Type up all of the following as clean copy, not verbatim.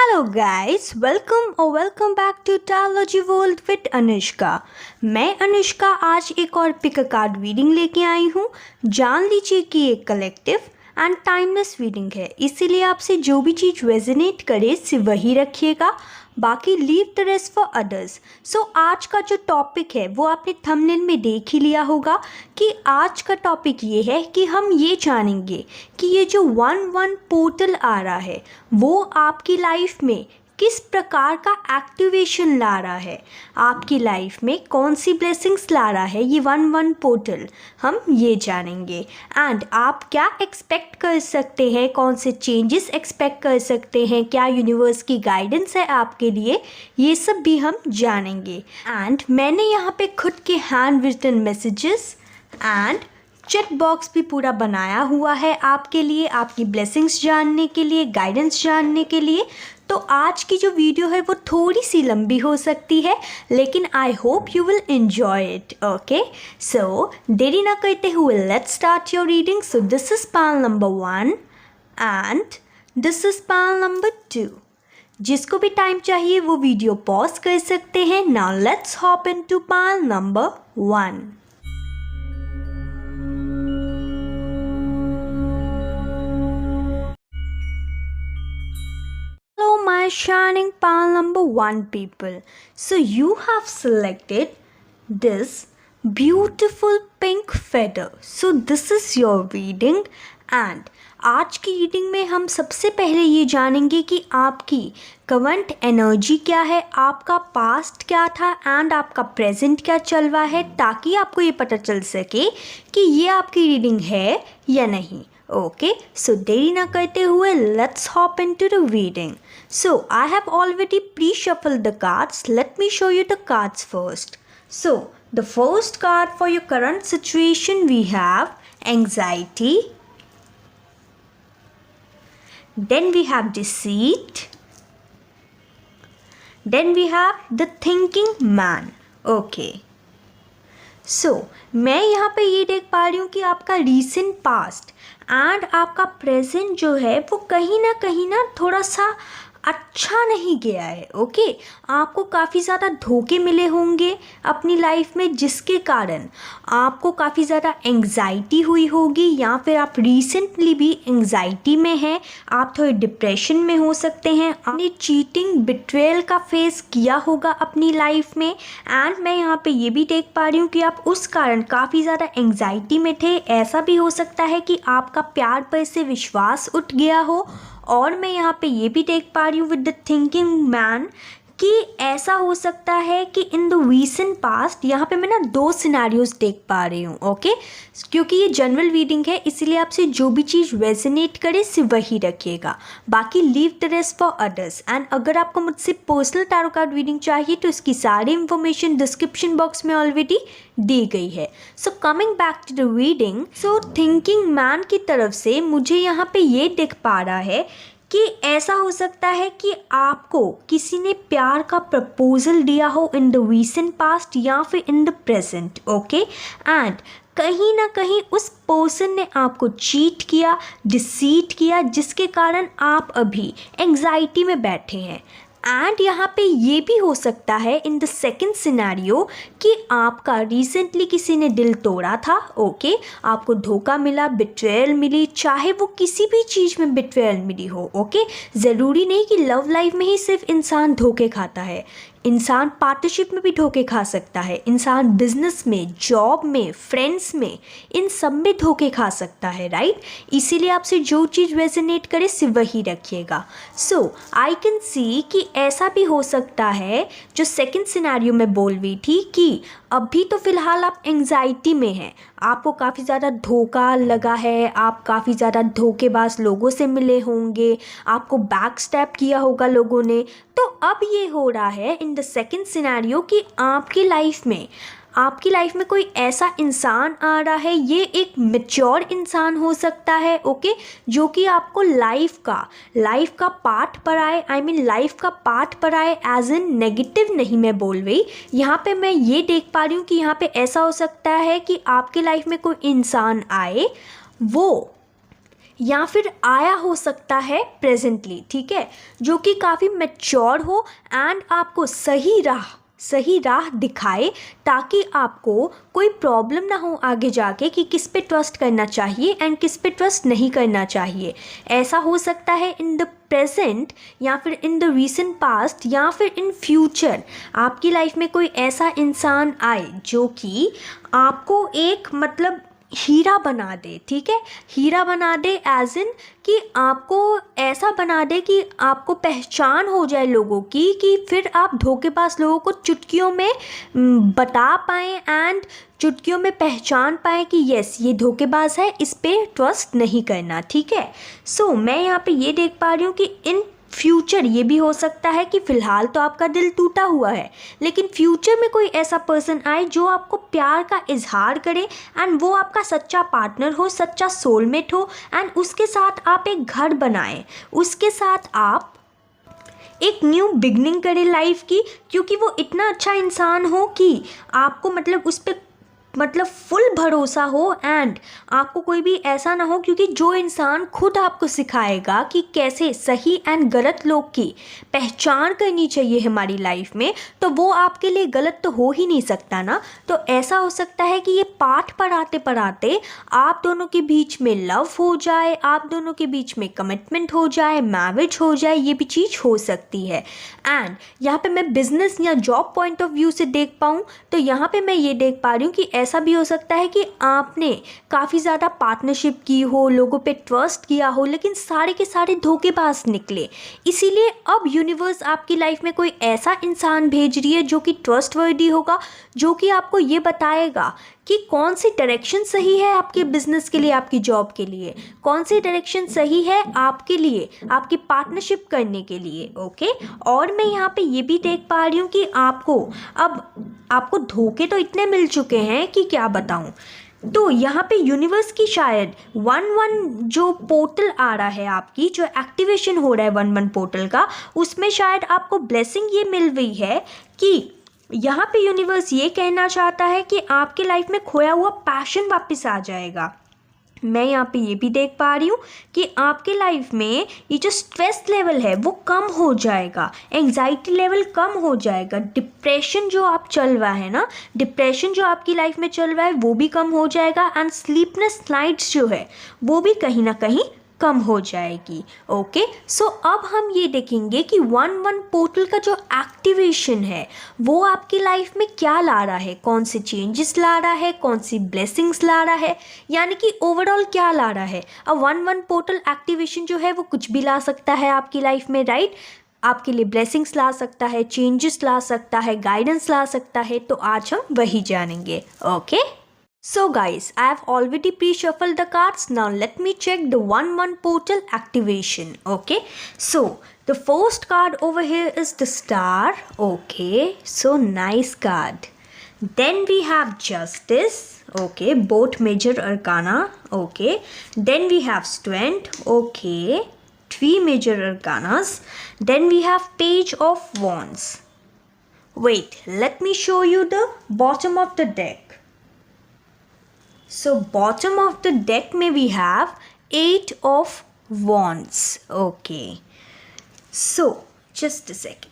Hello guys, welcome back to Tyology world with Anushka. मैं अनुष्का आज एक और पिक अ कार्ड रीडिंग लेके आई हूँ। जान लीजिए कि ये कलेक्टिव एंड टाइमलेस रीडिंग है, इसीलिए आपसे जो भी चीज़ रेजोनेट करे सिर्फ वही रखिएगा, बाकी leave the rest for others. So आज का जो टॉपिक है वो आपने थंबनेल में देख ही लिया होगा कि आज का टॉपिक ये है कि हम ये जानेंगे कि ये जो 1-1 पोर्टल आ रहा है वो आपकी लाइफ में किस प्रकार का एक्टिवेशन ला रहा है, आपकी लाइफ में कौन सी ब्लेसिंग्स ला रहा है ये 1-1 पोर्टल, हम ये जानेंगे। एंड आप क्या एक्सपेक्ट कर सकते हैं, कौन से चेंजेस एक्सपेक्ट कर सकते हैं, क्या यूनिवर्स की गाइडेंस है आपके लिए, ये सब भी हम जानेंगे। एंड मैंने यहाँ पे खुद के handwritten messages and chat box भी पूरा बनाया हुआ है आपके लिए, आपकी ब्लेसिंग्स जानने के लिए, गाइडेंस जानने के लिए। तो आज की जो वीडियो है वो थोड़ी सी लंबी हो सकती है, लेकिन I hope you will enjoy it. Okay, so देरी ना करते हुए let's start your reading. So this is pile number 1 and this is pile number 2। जिसको भी टाइम चाहिए वो वीडियो पॉज कर सकते हैं। Now let's hop into Pal number 1। My shining pal number 1 people, so you have selected this beautiful pink feather. So this is your reading and आज की reading में हम सबसे पहले ये जानेंगे कि आपकी करंट एनर्जी क्या है, आपका पास्ट क्या था एंड आपका प्रेजेंट क्या चल रहा है, ताकि आपको ये पता चल सके कि ये आपकी रीडिंग है या नहीं। Okay, so देरी ना करते हुए let's hop into the reading. So I have already pre-shuffled the cards. Let me show you the cards first. So the first card for your current situation we have anxiety. Then we have deceit. Then we have the thinking man. Okay. सो मैं यहाँ पे ये देख पा रही हूँ कि आपका रीसेंट पास्ट एंड आपका प्रेजेंट जो है वो कहीं ना थोड़ा सा अच्छा नहीं गया है। ओके, आपको काफ़ी ज़्यादा धोखे मिले होंगे अपनी लाइफ में, जिसके कारण आपको काफ़ी ज़्यादा एंग्जाइटी हुई होगी, या फिर आप रिसेंटली भी एंग्जाइटी में हैं, आप थोड़े डिप्रेशन में हो सकते हैं, आपने चीटिंग बिट्रेयल का फेस किया होगा अपनी लाइफ में। एंड मैं यहाँ पे ये भी देख पा रही हूँ कि आप उस कारण काफ़ी ज़्यादा एंग्जाइटी में थे। ऐसा भी हो सकता है कि आपका प्यार पर से विश्वास उठ गया हो। और मैं यहाँ पे ये भी देख पा रही हूँ विद द थिंकिंग मैन कि ऐसा हो सकता है कि इन द रीसेंट पास्ट, यहाँ पे मैं ना 2 सिनेरियोज देख पा रही हूँ। ओके, क्योंकि ये जनरल रीडिंग है इसलिए आपसे जो भी चीज़ रेजोनेट करे सिर्फ वही रखिएगा, बाकी leave the rest for others. And अगर आपको मुझसे पर्सनल टैरो कार्ड रीडिंग चाहिए तो इसकी सारी इंफॉर्मेशन डिस्क्रिप्शन बॉक्स में ऑलरेडी दी गई है। So coming back to the reading, so thinking man की तरफ से मुझे यहाँ पे ये दिख पा रहा है कि ऐसा हो सकता है कि आपको किसी ने प्यार का प्रपोजल दिया हो इन द रीसेंट पास्ट या फिर in the present. Okay, and कहीं ना कहीं उस पर्सन ने आपको चीट किया, डिसीट किया, जिसके कारण आप अभी एंग्जाइटी में बैठे हैं। एंड यहाँ पे ये भी हो सकता है इन द सेकेंड सिनेरियो कि आपका रिसेंटली किसी ने दिल तोड़ा था। ओके, आपको धोखा मिला, बिट्रेयल मिली, चाहे वो किसी भी चीज़ में बिट्रेयल मिली हो। ओके, ज़रूरी नहीं कि लव लाइफ में ही सिर्फ इंसान धोखे खाता है, इंसान पार्टनरशिप में भी धोखे खा सकता है, इंसान बिजनेस में, जॉब में, फ्रेंड्स में, इन सब में धोखे खा सकता है, राइट। इसीलिए आपसे जो चीज़ रेजोनेट करे सिर्फ वही रखिएगा। सो आई कैन सी कि ऐसा भी हो सकता है जो सेकंड सिनेरियो में बोल रही थी कि अभी तो फ़िलहाल आप एंग्जाइटी में हैं, आपको काफ़ी ज़्यादा धोखा लगा है, आप काफ़ी ज़्यादा धोखेबाज लोगों से मिले होंगे, आपको बैक स्टैप किया होगा लोगों ने। तो अब ये हो रहा है इन द सेकंड सिनेरियो कि आपकी लाइफ में कोई ऐसा इंसान आ रहा है, ये एक मैच्योर इंसान हो सकता है। ओके, जो कि आपको लाइफ का पार्ट पढ़ाए, लाइफ का पार्ट पढ़ाए एज इन नेगेटिव नहीं मैं बोल रही। यहाँ पे मैं ये देख पा रही हूँ कि यहाँ पे ऐसा हो सकता है कि आपके लाइफ में कोई इंसान आए, वो या फिर आया हो सकता है प्रेजेंटली, ठीक है, जो कि काफ़ी मैच्योर हो एंड आपको सही राह दिखाए, ताकि आपको कोई प्रॉब्लम ना हो आगे जाके कि किस पे ट्रस्ट करना चाहिए एंड किस पे ट्रस्ट नहीं करना चाहिए। ऐसा हो सकता है इन द प्रेजेंट या फिर इन द रीसेंट पास्ट या फिर इन फ्यूचर आपकी लाइफ में कोई ऐसा इंसान आए जो कि आपको एक मतलब हीरा बना दे, ठीक है, हीरा बना दे एज इन कि आपको ऐसा बना दे कि आपको पहचान हो जाए लोगों की, कि फिर आप धोखेबाज लोगों को चुटकियों में बता पाएँ एंड चुटकियों में पहचान पाएँ कि यस ये धोखेबाज है, इस पे ट्रस्ट नहीं करना, ठीक है। सो मैं यहाँ पे ये देख पा रही हूँ कि इन फ्यूचर ये भी हो सकता है कि फ़िलहाल तो आपका दिल टूटा हुआ है, लेकिन फ्यूचर में कोई ऐसा पर्सन आए जो आपको प्यार का इजहार करे एंड वो आपका सच्चा पार्टनर हो, सच्चा सोलमेट हो एंड उसके साथ आप एक घर बनाएं, उसके साथ आप एक न्यू बिगनिंग करें लाइफ की, क्योंकि वो इतना अच्छा इंसान हो कि आपको मतलब उस पर मतलब फुल भरोसा हो एंड आपको कोई भी ऐसा ना हो, क्योंकि जो इंसान खुद आपको सिखाएगा कि कैसे सही एंड गलत लोग की पहचान करनी चाहिए हमारी लाइफ में, तो वो आपके लिए गलत तो हो ही नहीं सकता ना। तो ऐसा हो सकता है कि ये पाठ पढ़ाते पढ़ाते आप दोनों के बीच में लव हो जाए, आप दोनों के बीच में कमिटमेंट हो जाए, मैरिज हो जाए, ये भी चीज़ हो सकती है। एंड यहाँ पे मैं बिजनेस या जॉब पॉइंट ऑफ व्यू से देख पाऊँ तो यहाँ पे मैं ये देख पा रही हूँ कि ऐसा भी हो सकता है कि आपने काफ़ी ज़्यादा पार्टनरशिप की हो, लोगों पे ट्रस्ट किया हो, लेकिन सारे के सारे धोखेबाज निकले। इसीलिए अब यूनिवर्स आपकी लाइफ में कोई ऐसा इंसान भेज रही है जो कि ट्रस्टवर्दी होगा, जो कि आपको ये बताएगा कि कौन सी डायरेक्शन सही है आपके बिजनेस के लिए, आपकी जॉब के लिए, कौन सी डायरेक्शन सही है आपके लिए, आपकी पार्टनरशिप करने के लिए। ओके, और मैं यहाँ पे ये भी देख पा रही हूँ कि आपको धोखे तो इतने मिल चुके हैं कि क्या बताऊँ। तो यहाँ पे यूनिवर्स की शायद 1-1 जो पोर्टल आ रहा है, आपकी जो एक्टिवेशन हो रहा है 1-1 पोर्टल का, उसमें शायद आपको ब्लेसिंग ये मिल रही है कि यहाँ पे यूनिवर्स ये कहना चाहता है कि आपके लाइफ में खोया हुआ पैशन वापस आ जाएगा। मैं यहाँ पे ये भी देख पा रही हूँ कि आपके लाइफ में ये जो स्ट्रेस लेवल है वो कम हो जाएगा, एंजाइटी लेवल कम हो जाएगा, डिप्रेशन जो आप चल रहा है ना, डिप्रेशन जो आपकी लाइफ में चल रहा है वो भी कम हो जाएगा एंड स्लीपनेस नाइट्स जो है वो भी कहीं ना कहीं कम हो जाएगी। ओके, सो अब हम ये देखेंगे कि 1-1 पोर्टल का जो एक्टिवेशन है वो आपकी लाइफ में क्या ला रहा है, कौन से चेंजेस ला रहा है, कौन सी ब्लेसिंग्स ला रहा है, यानी कि ओवरऑल क्या ला रहा है। अब 1-1 पोर्टल एक्टिवेशन जो है वो कुछ भी ला सकता है आपकी लाइफ में, राइट। आपके लिए ब्लेसिंग्स ला सकता है, चेंजेस ला सकता है, गाइडेंस ला सकता है, तो आज हम वही जानेंगे। Okay, so guys, I have already pre-shuffled the cards. Now let me check the 1-1 portal activation. Okay, so the first card over here is the Star. Okay, so nice card. Then we have Justice. Okay, both major arcana. Okay, then we have Strength. Okay, 3 major arcanas. Then we have Page of Wands. Wait, let me show you the bottom of the deck. So bottom of the deck में we have 8 of Wands. Okay, so just a second.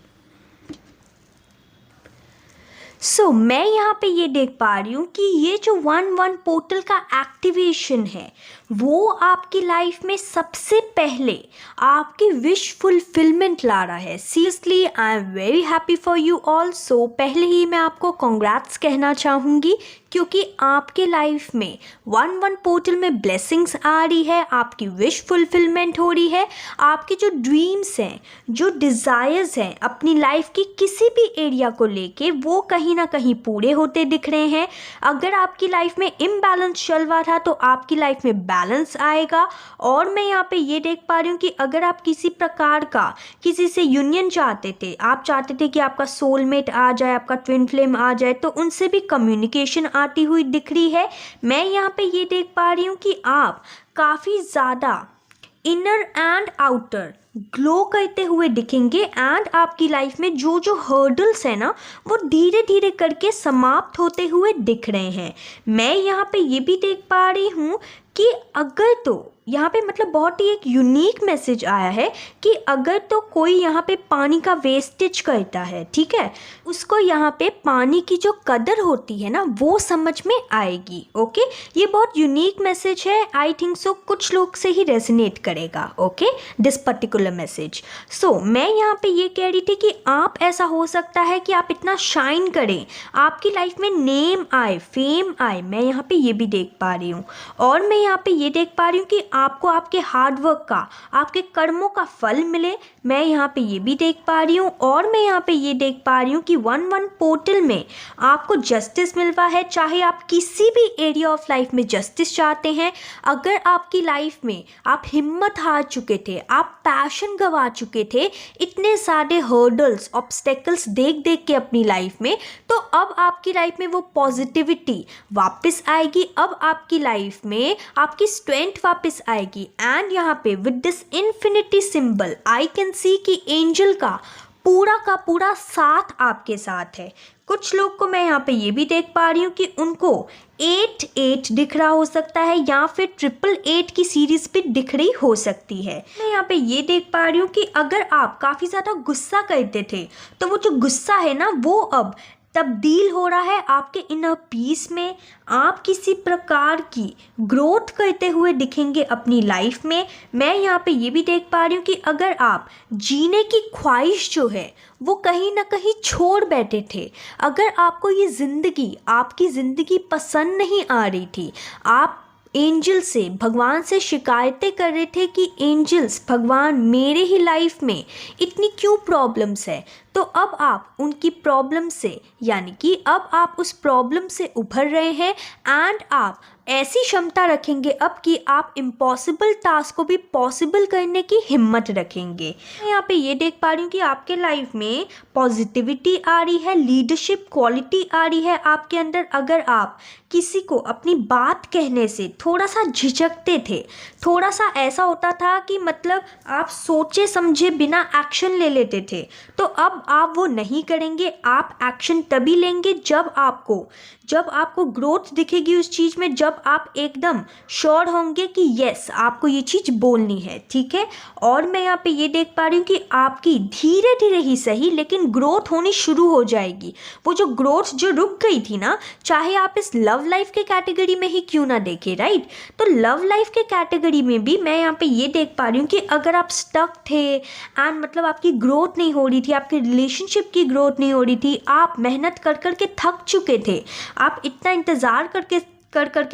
So मैं यहाँ पे ये देख पा रही हूँ कि ये जो 1-1 पोर्टल का एक्टिवेशन है वो आपकी लाइफ में सबसे पहले आपकी विश फुलफिलमेंट ला रहा है। Seriously I am very happy for you all. So पहले ही मैं आपको कॉन्ग्रेट्स कहना चाहूँगी, क्योंकि आपके लाइफ में 1-1 पोर्टल में ब्लेसिंग्स आ रही है, आपकी विश फुलफिलमेंट हो रही है, आपके जो ड्रीम्स हैं, जो डिज़ायर्स हैं अपनी लाइफ की किसी भी एरिया को लेके, वो कहीं ना कहीं पूरे होते दिख रहे हैं। अगर आपकी लाइफ में इम्बैलेंस चल रहा था तो आपकी लाइफ में बैलेंस आएगा। और मैं यहाँ पे ये देख पा रही हूँ कि अगर आप किसी प्रकार का किसी से यूनियन चाहते थे, आप चाहते थे कि आपका सोलमेट आ जाए, आपका ट्विन फ्लेम आ जाए, तो उनसे भी कम्युनिकेशन आती हुई दिख रही है। मैं यहाँ पे ये देख पा रही हूँ कि आप काफ़ी ज़्यादा इनर एंड आउटर ग्लो करते हुए दिखेंगे एंड आपकी लाइफ में जो जो हर्डल्स है ना वो धीरे धीरे करके समाप्त होते हुए दिख रहे हैं। मैं यहाँ पे ये भी देख पा रही हूँ कि अगर तो यहाँ पे मतलब बहुत ही एक यूनिक मैसेज आया है कि अगर तो कोई यहाँ पे पानी का वेस्टेज करता है, ठीक है, उसको यहाँ पे पानी की जो कदर होती है ना वो समझ में आएगी। ओके, ये बहुत यूनिक मैसेज है। आई थिंक सो कुछ लोग से ही रेजोनेट करेगा। Okay, this particular message. So मैं यहाँ पे ये कह रही थी कि आप ऐसा हो सकता है कि आप इतना शाइन करें, आपकी लाइफ में नेम आए, फेम आए, मैं यहाँ पे ये भी देख पा रही हूँ। और मैं यहाँ पे ये देख पा रही हूँ कि आपको आपके हार्डवर्क का, आपके कर्मों का फल मिले, मैं यहाँ पे ये भी देख पा रही हूँ। और मैं यहाँ पे ये देख पा रही हूँ कि 1-1 पोर्टल में आपको जस्टिस मिल रहा है। चाहे आप किसी भी एरिया ऑफ लाइफ में जस्टिस चाहते हैं, अगर आपकी लाइफ में आप हिम्मत हार चुके थे, आप पैशन गंवा चुके थे, इतने सारे हर्डल्स, ऑब्स्टेकल्स देख देख के अपनी लाइफ में, तो अब आपकी लाइफ में वो पॉजिटिविटी वापस आएगी। अब आपकी लाइफ में आपकी स्ट्रेंथ वापस आएगी। एंड यहाँ पे with this infinity symbol I can see कि एंजल का पूरा साथ आपके साथ है। कुछ लोग को मैं यहाँ पे ये भी देख पा रही हूँ कि उनको 8-8 दिख रहा हो सकता है, या फिर 888 की सीरीज भी दिख रही हो सकती है। मैं यहाँ पे ये देख पा रही हूँ कि अगर आप काफ़ी ज़्यादा गुस्सा करते थे, तो वो जो गुस्सा है ना वो अब तब्दील हो रहा है आपके इनर पीस में। आप किसी प्रकार की ग्रोथ करते हुए दिखेंगे अपनी लाइफ में। मैं यहाँ पे ये भी देख पा रही हूँ कि अगर आप जीने की ख्वाहिश जो है वो कहीं ना कहीं छोड़ बैठे थे, अगर आपको ये ज़िंदगी, आपकी ज़िंदगी पसंद नहीं आ रही थी, आप एंजल से, भगवान से शिकायतें कर रहे थे कि एंजल्स, भगवान, मेरे ही लाइफ में इतनी क्यों प्रॉब्लम्स है, तो अब आप उनकी प्रॉब्लम से, यानी कि अब आप उस प्रॉब्लम से उभर रहे हैं। एंड आप ऐसी क्षमता रखेंगे अब कि आप इम्पॉसिबल टास्क को भी पॉसिबल करने की हिम्मत रखेंगे। मैं यहाँ पे ये देख पा रही हूँ कि आपके लाइफ में पॉजिटिविटी आ रही है, लीडरशिप क्वालिटी आ रही है आपके अंदर। अगर आप किसी को अपनी बात कहने से थोड़ा सा झिझकते थे, थोड़ा सा ऐसा होता था कि मतलब आप सोचे समझे बिना एक्शन ले लेते थे, तो अब आप वो नहीं करेंगे। आप एक्शन तभी लेंगे जब आपको ग्रोथ दिखेगी उस चीज़ में, जब आप एकदम श्योर होंगे कि यस, आपको ये चीज़ बोलनी है, ठीक है। और मैं यहाँ पे ये देख पा रही हूँ कि आपकी धीरे धीरे ही सही लेकिन ग्रोथ होनी शुरू हो जाएगी। वो जो ग्रोथ जो रुक गई थी ना, चाहे आप इस लव लाइफ के कैटेगरी में ही क्यों ना देखें, राइट, तो लव लाइफ के कैटेगरी में भी मैं यहाँ पे ये देख पा रही हूँ कि अगर आप स्टक थे एंड मतलब आपकी ग्रोथ नहीं हो रही थी, आपके रिलेशनशिप की ग्रोथ नहीं हो रही थी, आप मेहनत कर कर के थक चुके थे, आप इतना इंतज़ार करके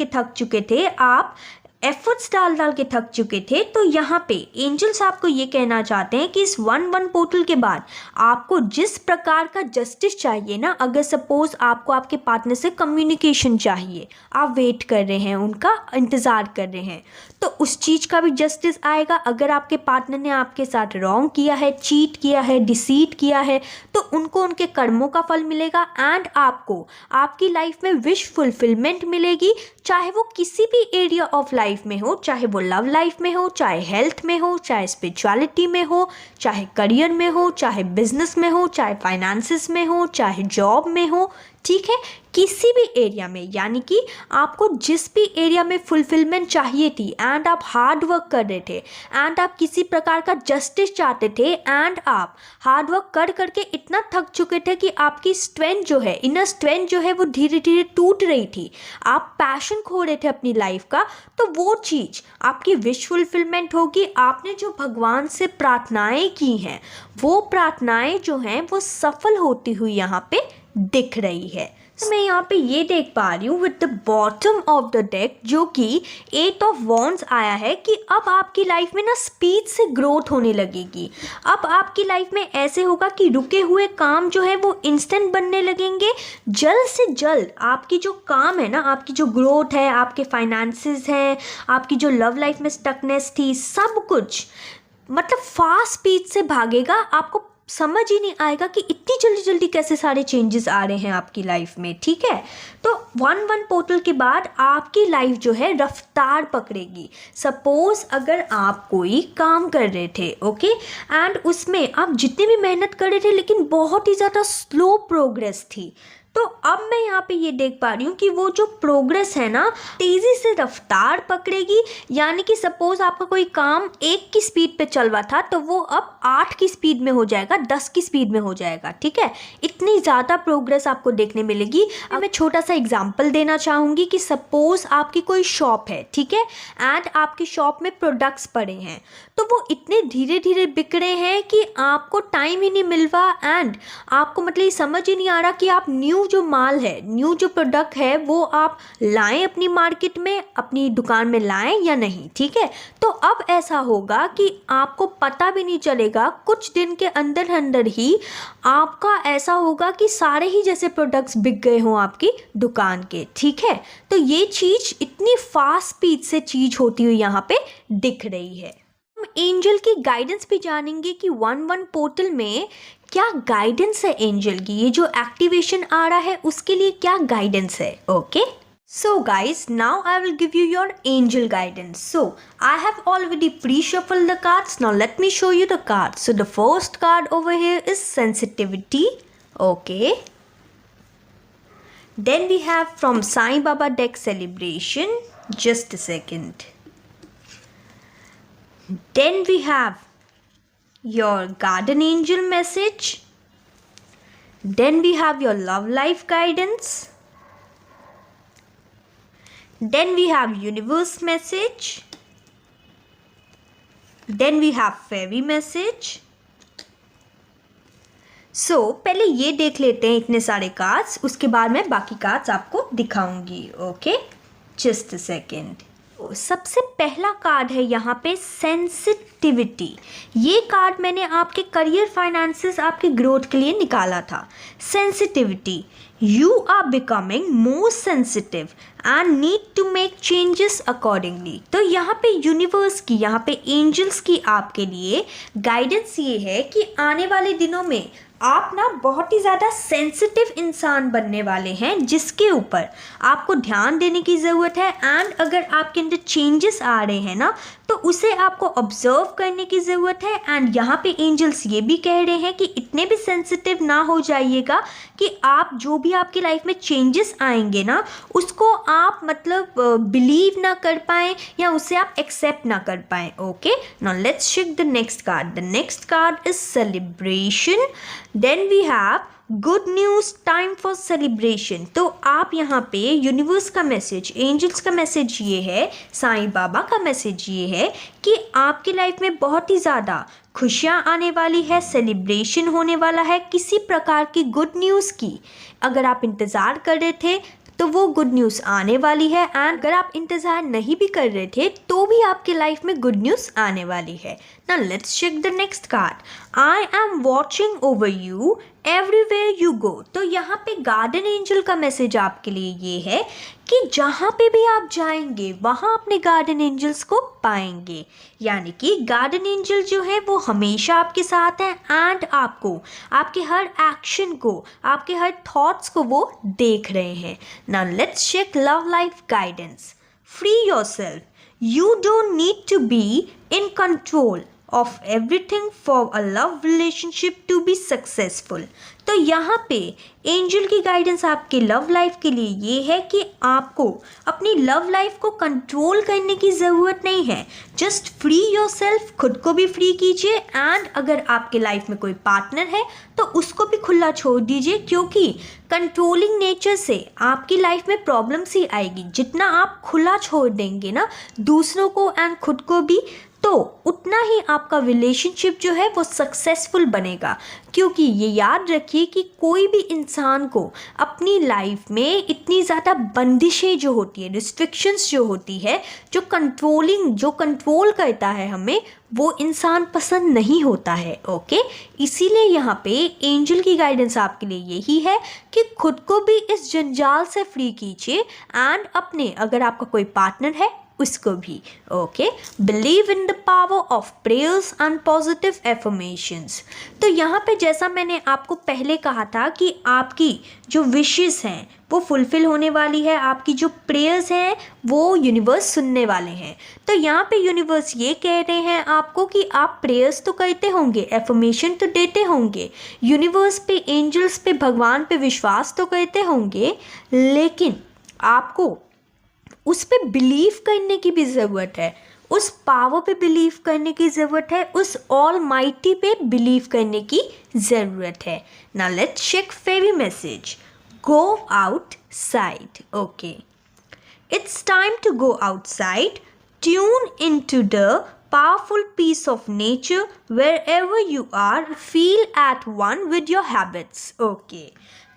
थक चुके थे, आप एफर्ट्स डाल के थक चुके थे, तो यहाँ पे एंजल्स आपको ये कहना चाहते हैं कि इस 1-1 पोर्टल के बाद आपको जिस प्रकार का जस्टिस चाहिए ना, अगर सपोज आपको आपके पार्टनर से कम्युनिकेशन चाहिए, आप वेट कर रहे हैं, उनका इंतज़ार कर रहे हैं, तो उस चीज़ का भी जस्टिस आएगा। अगर आपके पार्टनर ने आपके साथ रॉन्ग किया है, चीट किया है, डिसीट किया है, तो उनको उनके कर्मों का फल मिलेगा। एंड आपको आपकी लाइफ में विश फुलफिलमेंट मिलेगी, चाहे वो किसी भी एरिया ऑफ लाइफ में हो, चाहे वो लव लाइफ में हो, चाहे हेल्थ में हो, चाहे स्पिरिचुअलिटी में हो, चाहे करियर में हो, चाहे बिजनेस में हो, चाहे फाइनेंसिस में हो, चाहे जॉब में हो, ठीक है, किसी भी एरिया में, यानी कि आपको जिस भी एरिया में फुलफिलमेंट चाहिए थी एंड आप हार्ड वर्क कर रहे थे एंड आप किसी प्रकार का जस्टिस चाहते थे एंड आप हार्ड वर्क कर करके इतना थक चुके थे कि आपकी स्ट्रेंथ जो है, इनर स्ट्रेंथ जो है वो धीरे धीरे टूट रही थी, आप पैशन खो रहे थे अपनी लाइफ का, तो वो चीज़ आपकी विश फुलफिलमेंट होगी। आपने जो भगवान से प्रार्थनाएं की हैं, वो प्रार्थनाएं जो हैं वो सफल होती हुई यहाँ पे दिख रही है। तो मैं यहाँ पे ये देख पा रही हूँ with the bottom of the deck, जो कि 8 ऑफ वॉन्ड्स आया है, कि अब आपकी लाइफ में ना स्पीड से ग्रोथ होने लगेगी। अब आपकी लाइफ में ऐसे होगा कि रुके हुए काम जो है वो इंस्टेंट बनने लगेंगे। जल्द से जल्द आपकी जो काम है ना, आपकी जो ग्रोथ है, आपके फाइनेंसेस हैं, आपकी जो लव लाइफ में स्टकनेस थी, सब कुछ मतलब फास्ट स्पीड से भागेगा। आपको समझ ही नहीं आएगा कि इतनी जल्दी जल्दी कैसे सारे चेंजेस आ रहे हैं आपकी लाइफ में, ठीक है। तो 1-1 पोर्टल के बाद आपकी लाइफ जो है रफ्तार पकड़ेगी। सपोज अगर आप कोई काम कर रहे थे, ओके, एंड उसमें आप जितनी भी मेहनत कर रहे थे लेकिन बहुत ही ज़्यादा स्लो प्रोग्रेस थी, तो अब मैं यहाँ पे ये देख पा रही हूँ कि वो जो प्रोग्रेस है ना तेज़ी से रफ्तार पकड़ेगी, यानी कि सपोज आपका कोई काम 1 की स्पीड पे चल रहा था तो वो अब 8 की स्पीड में हो जाएगा, 10 की स्पीड में हो जाएगा। ठीक है, इतनी ज़्यादा प्रोग्रेस आपको देखने मिलेगी। अब मैं छोटा सा एग्जाम्पल देना चाहूँगी कि सपोज आपकी कोई शॉप है, ठीक है, एंड आपकी शॉप में प्रोडक्ट्स पड़े हैं तो वो इतने धीरे धीरे बिक रहे हैं कि आपको टाइम ही नहीं मिल रहा एंड आपको मतलब ये समझ ही नहीं आ रहा कि आप न्यू जो माल है, न्यू जो प्रोडक्ट है वो आप लाएं अपनी मार्केट में, अपनी दुकान में लाएं या नहीं। ठीक है, तो अब ऐसा होगा कि आपको पता भी नहीं चलेगा, कुछ दिन के अंदर अंदर ही आपका ऐसा होगा कि सारे ही जैसे प्रोडक्ट्स बिक गए हों आपकी दुकान के। ठीक है, तो ये चीज़ इतनी फास्ट स्पीड से चीज़ होती हुई यहाँ पे दिख रही है। हम एंजल की गाइडेंस भी जानेंगे कि 1-1 पोर्टल में क्या गाइडेंस है एंजल की, ये जो एक्टिवेशन आ रहा है उसके लिए क्या गाइडेंस है। Okay, so guys, now I will give you your angel guidance. So I have already pre-shuffled the cards. Now let me show you the cards. So the first card over here is sensitivity. Okay, then we have from Sai Baba deck celebration. Just a second. Then we have your guardian angel message. Then we have your love life guidance. Then we have universe message. Then we have fairy message. So पहले ये देख लेते हैं इतने सारे cards, उसके बाद मैं बाकी कार्ड्स आपको दिखाऊंगी। Okay, just a second. सबसे पहला कार्ड है यहाँ पे सेंसिटिविटी। ये कार्ड मैंने आपके करियर फाइनेंसेस, आपके ग्रोथ के लिए निकाला था। Sensitivity, you are becoming more sensitive and need to make changes accordingly। तो यहाँ पे यूनिवर्स की, यहाँ पे एंजल्स की आपके लिए गाइडेंस ये है कि आने वाले दिनों में आप ना बहुत ही ज़्यादा सेंसिटिव इंसान बनने वाले हैं, जिसके ऊपर आपको ध्यान देने की ज़रूरत है। एंड अगर आपके अंदर चेंजेस आ रहे हैं ना तो उसे आपको ऑब्जर्व करने की ज़रूरत है। एंड यहाँ पे एंजल्स ये भी कह रहे हैं कि इतने भी सेंसिटिव ना हो जाइएगा कि आप जो भी आपकी लाइफ में चेंजेस आएंगे ना उसको आप मतलब बिलीव ना कर पाएँ या उसे आप एक्सेप्ट ना कर पाएँ। Okay, now let's check the next card. The next card is celebration. Then we have good news, time for celebration. तो आप यहाँ पे यूनिवर्स का मैसेज, एंजल्स का मैसेज ये है, साईं बाबा का मैसेज ये है कि आपकी लाइफ में बहुत ही ज़्यादा खुशियाँ आने वाली है, सेलिब्रेशन होने वाला है किसी प्रकार की गुड न्यूज़ की। अगर आप इंतज़ार कर रहे थे तो वो गुड न्यूज़ आने वाली है, एंड अगर आप इंतज़ार नहीं भी कर रहे थे तो भी आपकी लाइफ में गुड न्यूज़ आने वाली है। Now let's check the next card. I am watching over you everywhere you go. तो यहाँ पे गार्डन एंजल का मैसेज आपके लिए ये है कि जहाँ पे भी आप जाएंगे वहाँ अपने गार्डन एंजल्स को पाएंगे, यानी कि गार्डन एंजल जो है वो हमेशा आपके साथ हैं एंड आपको, आपके हर एक्शन को, आपके हर थॉट्स को वो देख रहे हैं। Now let's check love life guidance. Free yourself, you don't need to be in control of everything for a love relationship to be successful। तो यहाँ पे एंजल की गाइडेंस आपके लव लाइफ के लिए ये है कि आपको अपनी लव लाइफ को कंट्रोल करने की ज़रूरत नहीं है। जस्ट फ्री योरसेल्फ, खुद को भी फ्री कीजिए एंड अगर आपके लाइफ में कोई पार्टनर है तो उसको भी खुला छोड़ दीजिए, क्योंकि कंट्रोलिंग नेचर से आपकी लाइफ में प्रॉब्लम्स ही आएगी। जितना आप खुला छोड़ देंगे ना दूसरों को एंड खुद को भी, तो उतना ही आपका रिलेशनशिप जो है वो सक्सेसफुल बनेगा। क्योंकि ये याद रखिए कि कोई भी इंसान को अपनी लाइफ में इतनी ज़्यादा बंदिशें जो होती है, रिस्ट्रिक्शंस जो होती है, जो कंट्रोल करता है हमें, वो इंसान पसंद नहीं होता है। ओके, इसीलिए यहाँ पे एंजल की गाइडेंस आपके लिए यही है कि खुद को भी इस जंजाल से फ्री कीजिए एंड अपने, अगर आपका कोई पार्टनर है उसको भी। Okay, believe in the power of prayers and positive affirmations. तो यहाँ पे जैसा मैंने आपको पहले कहा था कि आपकी जो विशेस हैं वो फुलफ़िल होने वाली है, आपकी जो प्रेयर्स हैं वो यूनिवर्स सुनने वाले हैं। तो यहाँ पे यूनिवर्स ये कह रहे हैं आपको कि आप प्रेयर्स तो करते होंगे, एफर्मेशन तो देते होंगे, यूनिवर्स पे, एंजल्स पे, भगवान पे विश्वास तो करते होंगे, लेकिन आपको उस पे बिलीव करने की भी ज़रूरत है, उस पावर पे बिलीव करने की ज़रूरत है, उस ऑल माइटी पे बिलीव करने की ज़रूरत है। Now let's check fairy message. Go outside. Okay. It's time to go outside. Tune into the powerful peace of nature wherever you are. Feel at one with your habits. Okay.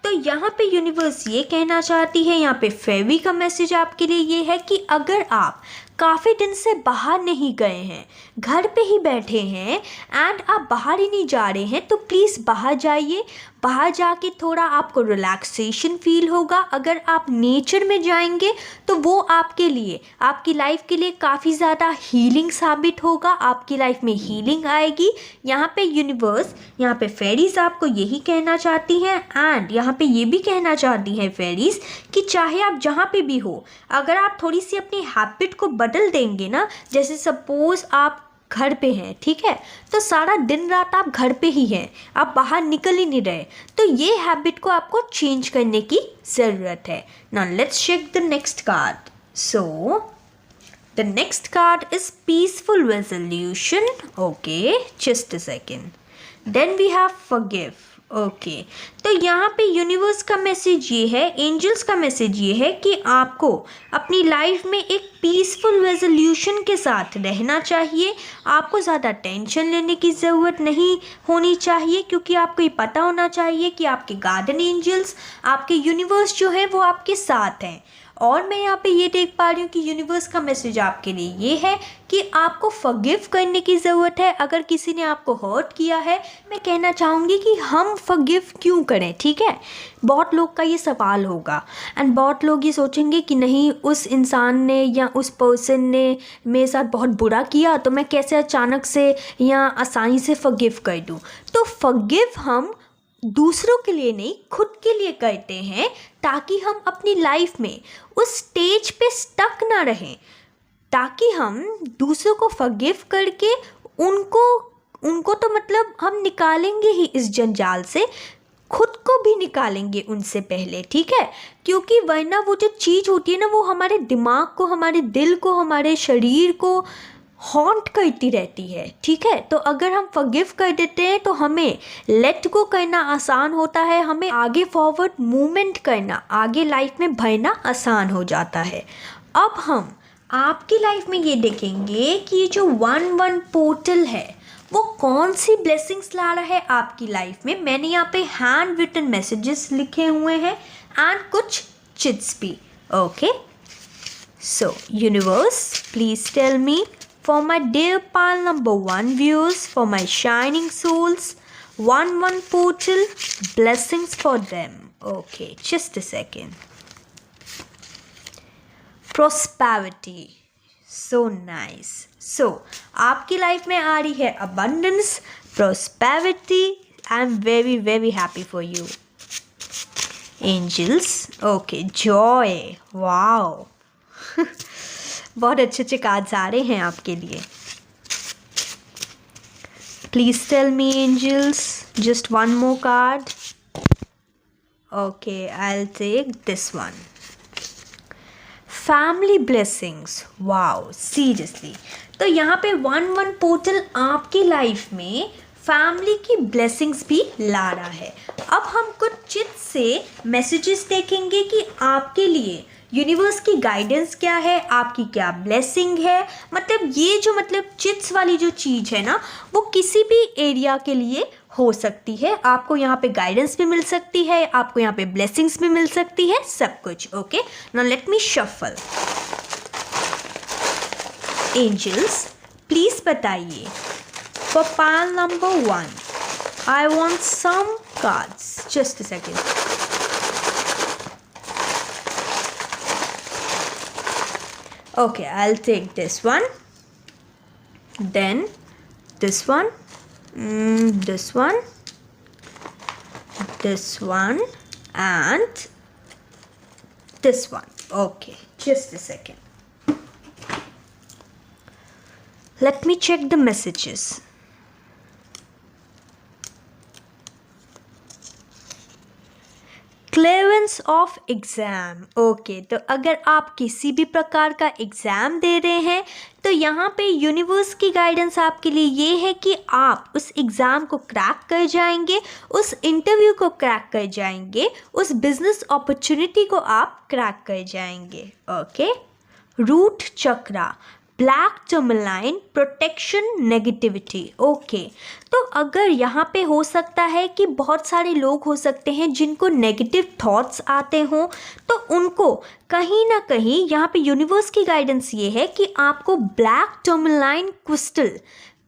तो यहाँ पे universe ये कहना चाहती है, यहाँ पे फेवी का मैसेज आपके लिए ये है कि अगर आप काफ़ी दिन से बाहर नहीं गए हैं, घर पे ही बैठे हैं एंड आप बाहर ही नहीं जा रहे हैं, तो प्लीज़ बाहर जाइए। बाहर जाके थोड़ा आपको रिलैक्सेशन फील होगा। अगर आप नेचर में जाएंगे तो वो आपके लिए, आपकी लाइफ के लिए काफ़ी ज़्यादा हीलिंग साबित होगा, आपकी लाइफ में हीलिंग आएगी। यहाँ पे यूनिवर्स, यहाँ पे फेरीज आपको यही कहना चाहती हैं एंड यहाँ पे ये भी कहना चाहती हैं फेरीज कि चाहे आप जहाँ पे भी हो, अगर आप थोड़ी सी अपनी हैबिट को बदल देंगे ना, जैसे सपोज़ आप घर पे हैं, ठीक है, तो सारा दिन रात आप घर पे ही हैं, आप बाहर निकल ही नहीं रहे, तो ये हैबिट को आपको चेंज करने की ज़रूरत है। Now let's check the next card. So the next card is peaceful resolution. Okay, just a second. Then we have forgive. Okay, तो यहाँ पे यूनिवर्स का मैसेज ये है, एंजल्स का मैसेज ये है कि आपको अपनी लाइफ में एक पीसफुल रेजोल्यूशन के साथ रहना चाहिए। आपको ज़्यादा टेंशन लेने की ज़रूरत नहीं होनी चाहिए, क्योंकि आपको ये पता होना चाहिए कि आपके गार्डन एंजल्स, आपके यूनिवर्स जो है वो आपके साथ हैं। और मैं यहाँ पे ये देख पा रही हूँ कि यूनिवर्स का मैसेज आपके लिए ये है कि आपको फॉरगिव करने की ज़रूरत है। अगर किसी ने आपको हर्ट किया है, मैं कहना चाहूँगी कि हम फॉरगिव क्यों करें, ठीक है। बहुत लोग का ये सवाल होगा एंड बहुत लोग ये सोचेंगे कि नहीं, उस इंसान ने या उस पर्सन ने मेरे साथ बहुत बुरा किया, तो मैं कैसे अचानक से या आसानी से फॉरगिव कर दूँ। तो फॉरगिव हम दूसरों के लिए नहीं, खुद के लिए करते हैं, ताकि हम अपनी लाइफ में उस स्टेज पे स्टक ना रहें, ताकि हम दूसरों को फॉरगिव करके उनको तो मतलब हम निकालेंगे ही इस जंजाल से, खुद को भी निकालेंगे उनसे पहले, ठीक है। क्योंकि वरना वो जो चीज़ होती है ना, वो हमारे दिमाग को, हमारे दिल को, हमारे शरीर को हॉन्ट करती रहती है, ठीक है। तो अगर हम फॉरगिव कर देते हैं तो हमें लेट गो करना आसान होता है, हमें आगे फॉरवर्ड मूवमेंट करना, आगे लाइफ में बढ़ना आसान हो जाता है। अब हम आपकी लाइफ में ये देखेंगे कि ये जो 1-1 पोर्टल है वो कौन सी ब्लेसिंग्स ला रहा है आपकी लाइफ में। मैंने यहाँ पे हैंड रिटन मैसेजेस लिखे हुए हैं एंड कुछ चिट्स भी। Okay, so universe please tell me, for my dear pile number 1 viewers, for my shining souls, 1-1 portal, blessings for them. Okay, just a second. Prosperity, so nice. So आपकी life में आ रही है abundance, prosperity. I'm very very happy for you. Angels, okay, joy, wow. बहुत अच्छे अच्छे cards आ रहे हैं आपके लिए। Please tell me angels, just 1 more card. Okay, I will take this one. Family blessings, wow, seriously. तो यहाँ पे 1-1 पोर्टल आपकी लाइफ में फैमिली की ब्लेसिंग्स भी ला रहा है। अब हम कुछ चिट्स से मैसेजेस देखेंगे कि आपके लिए यूनिवर्स की गाइडेंस क्या है, आपकी क्या ब्लेसिंग है। मतलब ये जो चिट्स वाली जो चीज़ है ना, वो किसी भी एरिया के लिए हो सकती है। आपको यहाँ पे गाइडेंस भी मिल सकती है, आपको यहाँ पे ब्लेसिंग्स भी मिल सकती है, सब कुछ। Okay, now let me shuffle. Angels please बताइए, for pile number 1 I want some cards, just a second. Okay, I'll take this one, then this one, this one, this one, and this one. Okay, just a second. Let me check the messages. Clearance of exam. Okay, तो अगर आप किसी भी प्रकार का exam दे रहे हैं तो यहाँ पे यूनिवर्स की गाइडेंस आपके लिए ये है कि आप उस एग्ज़ाम को क्रैक कर जाएंगे, उस इंटरव्यू को क्रैक कर जाएंगे, उस बिजनेस अपॉर्चुनिटी को आप क्रैक कर जाएंगे। Okay, root chakra, black tourmaline, protection, negativity. Okay, तो अगर यहाँ पे हो सकता है कि बहुत सारे लोग हो सकते हैं जिनको नेगेटिव थॉट्स आते हों, तो उनको कहीं ना कहीं यहाँ पे यूनिवर्स की गाइडेंस ये है कि आपको ब्लैक टर्मलाइन क्रिस्टल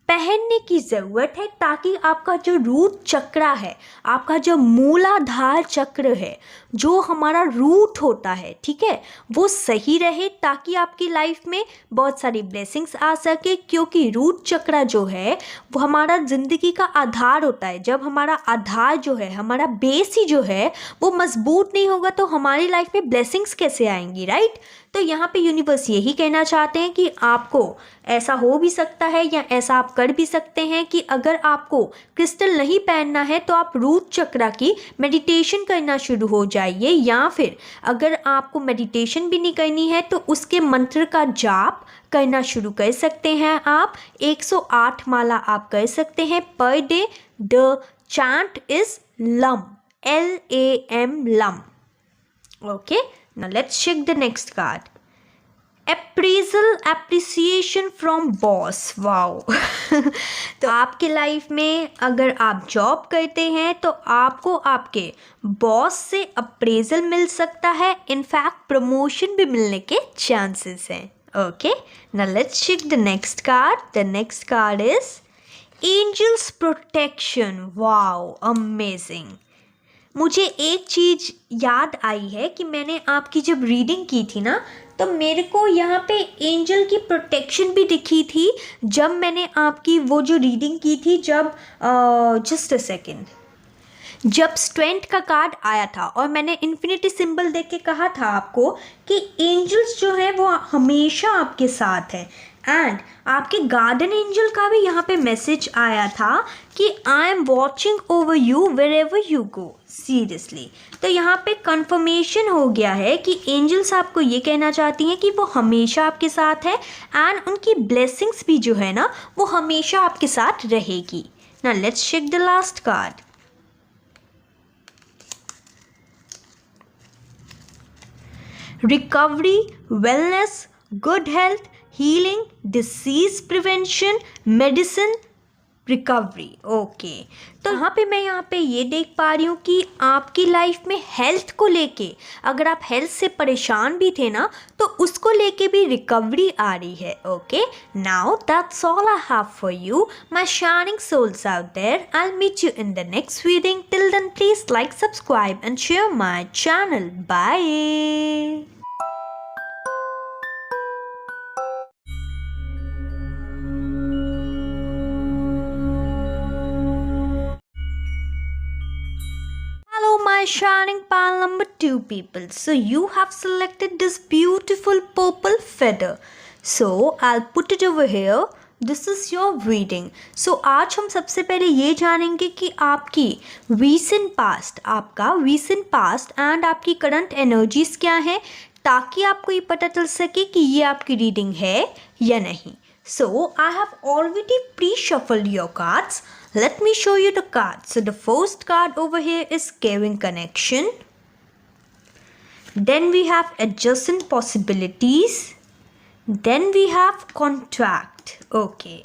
पहनने की ज़रूरत है, ताकि आपका जो रूट चक्र है, आपका जो मूलाधार चक्र है, जो हमारा रूट होता है, ठीक है, वो सही रहे, ताकि आपकी लाइफ में बहुत सारी ब्लेसिंग्स आ सके। क्योंकि रूट चक्र जो है वो हमारा ज़िंदगी का आधार होता है। जब हमारा आधार जो है, हमारा बेस ही जो है वो मजबूत नहीं होगा तो हमारी लाइफ में ब्लेसिंग्स कैसे आएंगी, राइट। तो यहाँ पे यूनिवर्स यही कहना चाहते हैं कि आपको ऐसा हो भी सकता है या ऐसा आप कर भी सकते हैं कि अगर आपको क्रिस्टल नहीं पहनना है तो आप रूट चक्र की मेडिटेशन करना शुरू हो जाइए, या फिर अगर आपको मेडिटेशन भी नहीं करनी है तो उसके मंत्र का जाप करना शुरू कर सकते हैं। आप 108 माला आप कर सकते हैं per day. The chant is lump, LAM, lump. Okay, now let's check the next card. Appraisal, appreciation from boss. Wow तो आपके लाइफ में अगर आप जॉब करते हैं तो आपको आपके बॉस से अप्रेजल मिल सकता है, इनफैक्ट प्रमोशन भी मिलने के चांसेस हैं। Okay, now let's check the next card. The next card is Angels Protection. Wow, amazing. मुझे एक चीज़ याद आई है कि मैंने आपकी जब रीडिंग की थी ना, तो मेरे को यहाँ पे एंजल की प्रोटेक्शन भी दिखी थी जब मैंने आपकी वो जो रीडिंग की थी, जब जस्ट अ सेकेंड, जब स्ट्रेंथ का कार्ड आया था और मैंने इन्फिनिटी सिंबल देख के कहा था आपको कि एंजल्स जो है वो हमेशा आपके साथ है। एंड आपके गार्डन एंजल का भी यहाँ पे मैसेज आया था कि I am watching over you wherever you go. Seriously, तो यहाँ पे कंफर्मेशन हो गया है कि एंजल्स आपको ये कहना चाहती हैं कि वो हमेशा आपके साथ है एंड उनकी ब्लेसिंग्स भी जो है ना वो हमेशा आपके साथ रहेगी। Now let's check the last card. Recovery, wellness, good health, healing, disease prevention, medicine, recovery. Okay, तो यहाँ पे ये देख पा रही हूँ कि आपकी लाइफ में हेल्थ को लेके, अगर आप हेल्थ से परेशान भी थे ना, तो उसको लेके भी रिकवरी आ रही है। Okay, now that's all I have for you my shining souls out there. I will meet you in the next reading. Till then please like, subscribe and share my channel. Bye. My shining pile number 2 people. So you have selected this beautiful purple feather. So I'll put it over here. This is your reading. So आज हम सबसे पहले ये जानेंगे कि आपकी recent past, आपका recent past and आपकी current energies क्या है, ताकि आपको ये पता चल सके कि ये आपकी reading है या नहीं। So I have already pre-shuffled your cards. Let me show you the cards. So the first card over here is caring connection. Then we have adjacent possibilities. Then we have contract. Okay.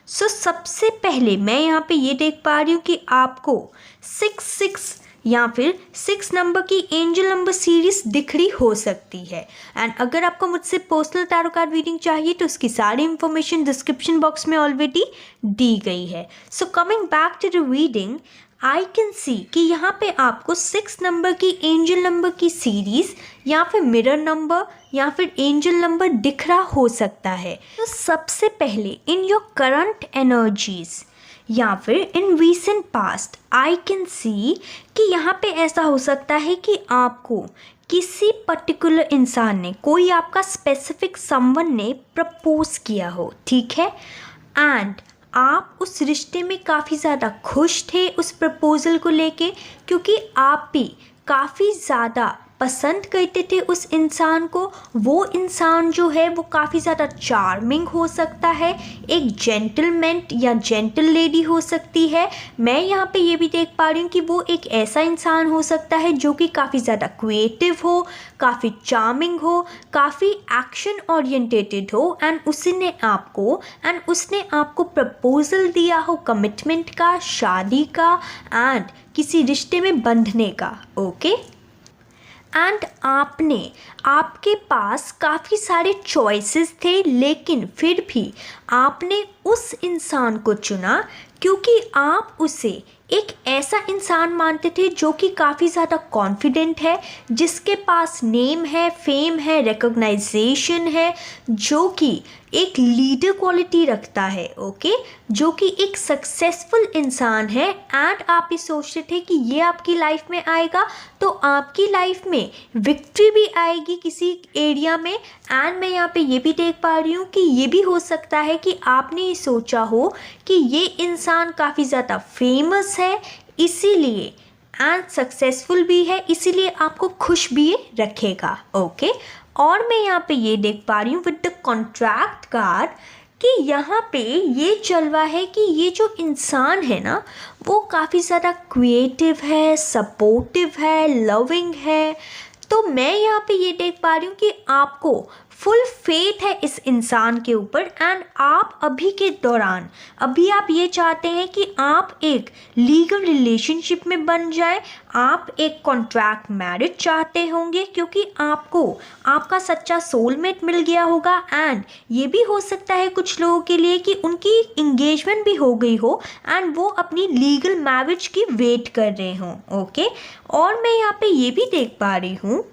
So सबसे पहले मैं यहाँ पे ये देख पा रही हूँ कि आपको 6 या फिर 6 नंबर की एंजल नंबर सीरीज दिख रही हो सकती है। एंड अगर आपको मुझसे पर्सनल टैरो कार्ड रीडिंग चाहिए तो उसकी सारी इंफॉर्मेशन डिस्क्रिप्शन बॉक्स में ऑलरेडी दी गई है। So coming back to the reading, I can see कि यहाँ पे आपको 6 नंबर की एंजल नंबर की सीरीज़ या फिर मिरर नंबर या फिर एंजल नंबर दिख रहा हो सकता है। तो सबसे पहले इन योर करंट एनर्जीज या फिर in recent past I can see कि यहाँ पे ऐसा हो सकता है कि आपको किसी पर्टिकुलर इंसान ने, कोई आपका स्पेसिफिक समवन ने प्रपोज किया हो, ठीक है, एंड आप उस रिश्ते में काफ़ी ज़्यादा खुश थे उस प्रपोज़ल को लेके, क्योंकि आप भी काफ़ी ज़्यादा पसंद करते थे उस इंसान को। वो इंसान जो है वो काफ़ी ज़्यादा चार्मिंग हो सकता है, एक जेंटलमैन या जेंटल लेडी हो सकती है। मैं यहाँ पे ये भी देख पा रही हूँ कि वो एक ऐसा इंसान हो सकता है जो कि काफ़ी ज़्यादा क्रिएटिव हो, काफ़ी चार्मिंग हो, काफ़ी एक्शन ओरिएंटेटेड हो, एंड उसने आपको प्रपोजल दिया हो कमिटमेंट का, शादी का एंड किसी रिश्ते में बंधने का। ओके, एंड आपके पास काफ़ी सारे चॉइसेस थे, लेकिन फिर भी आपने उस इंसान को चुना क्योंकि आप उसे एक ऐसा इंसान मानते थे जो कि काफ़ी ज़्यादा कॉन्फिडेंट है, जिसके पास नेम है, फेम है, रिकॉग्नाइजेशन है, जो कि एक लीडर क्वालिटी रखता है। ओके, जो कि एक सक्सेसफुल इंसान है, एंड आप ये सोचते थे कि ये आपकी लाइफ में आएगा तो आपकी लाइफ में विक्ट्री भी आएगी किसी एरिया में। एंड मैं यहाँ पे ये भी देख पा रही हूँ कि ये भी हो सकता है कि आपने ये सोचा हो कि ये इंसान काफ़ी ज़्यादा फेमस है इसीलिए, एंड सक्सेसफुल भी है इसीलिए आपको खुश भी ये रखेगा। ओके, और मैं यहाँ पे ये देख पा रही हूँ विद द कॉन्ट्रैक्ट कार्ड कि यहाँ पे ये चल रहा है कि ये जो इंसान है ना वो काफ़ी ज़्यादा क्रिएटिव है, सपोर्टिव है, लविंग है। तो मैं यहाँ पे ये देख पा रही हूँ कि आपको फुल फेथ है इस इंसान के ऊपर, एंड आप अभी के दौरान अभी आप ये चाहते हैं कि आप एक लीगल रिलेशनशिप में बन जाए, आप एक कॉन्ट्रैक्ट मैरिज चाहते होंगे क्योंकि आपको आपका सच्चा सोलमेट मिल गया होगा। एंड ये भी हो सकता है कुछ लोगों के लिए कि उनकी इंगेजमेंट भी हो गई हो एंड वो अपनी लीगल मैरिज की वेट कर रहे हों। ओके, और मैं यहाँ पे ये भी देख पा रही हूँ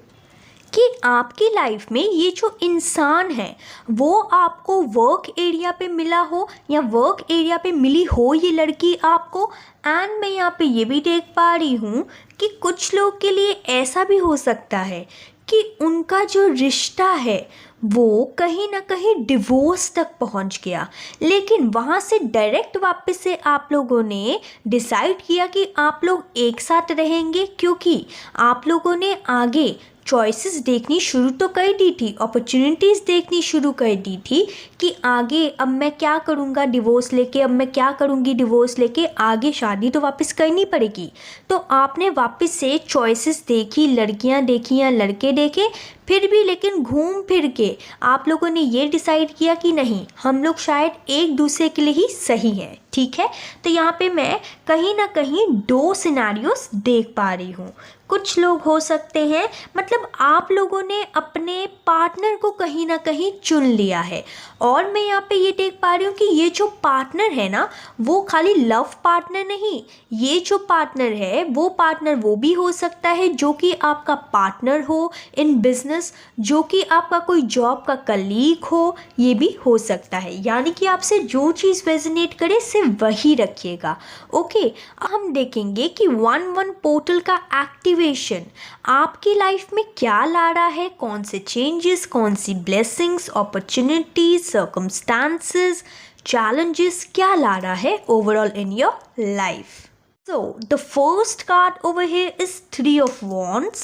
कि आपकी लाइफ में ये जो इंसान है वो आपको वर्क एरिया पे मिला हो या वर्क एरिया पे मिली हो ये लड़की आपको। एंड मैं यहाँ पे ये भी देख पा रही हूँ कि कुछ लोग के लिए ऐसा भी हो सकता है कि उनका जो रिश्ता है वो कहीं ना कहीं डिवोर्स तक पहुंच गया, लेकिन वहाँ से डायरेक्ट वापस से आप लोगों ने डिसाइड किया कि आप लोग एक साथ रहेंगे, क्योंकि आप लोगों ने आगे चॉइसेस देखनी शुरू तो कर दी थी, अपॉर्चुनिटीज़ देखनी शुरू कर दी थी कि आगे अब मैं क्या करूँगा डिवोर्स लेके, अब मैं क्या करूँगी डिवोर्स लेके, आगे शादी तो वापस करनी पड़ेगी। तो आपने वापस से चॉइसेस देखी, लड़कियाँ देखी या लड़के देखे, फिर भी लेकिन घूम फिर के आप लोगों ने ये डिसाइड किया कि नहीं, हम लोग शायद एक दूसरे के लिए ही सही है। ठीक है, तो यहाँ पे मैं कहीं ना कहीं 2 सिनेरियोस देख पा रही हूँ। कुछ लोग हो सकते हैं, मतलब आप लोगों ने अपने पार्टनर को कहीं ना कहीं चुन लिया है, और मैं यहाँ पे ये देख पा रही हूँ कि ये जो पार्टनर है ना वो खाली लव पार्टनर नहीं, ये जो पार्टनर है वो पार्टनर वो भी हो सकता है जो कि आपका पार्टनर हो इन बिजनेस, जो कि आपका कोई जॉब का कलीग हो, ये भी हो सकता है। यानी कि आपसे जो चीज़ रेजोनेट करे सिर्फ वही रखिएगा। ओके, हम देखेंगे कि 1-1 पोर्टल का एक्टिवेशन आपकी लाइफ में क्या ला रहा है, कौन से चेंजेस, कौन सी ब्लेसिंग्स, अपॉर्चुनिटीज, सर्कमस्टांसेस, challenges क्या ला रहा है overall in your life. So the first card over here is 3 of Wands.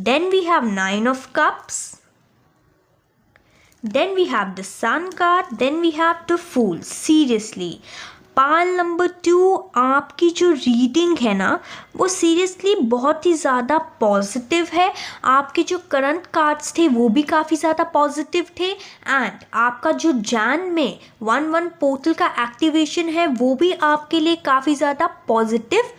Then we have 9 of Cups. Then we have the Sun card. Then we have the Fool. Seriously, Pal number 2 आपकी जो reading है ना वो seriously बहुत ही ज़्यादा positive है। आपके जो करंट कार्ड्स थे वो भी काफ़ी ज़्यादा पॉजिटिव थे, एंड आपका जो जैन में 1-1 पोर्टल का एक्टिवेशन है वो भी आपके लिए काफ़ी ज़्यादा पॉजिटिव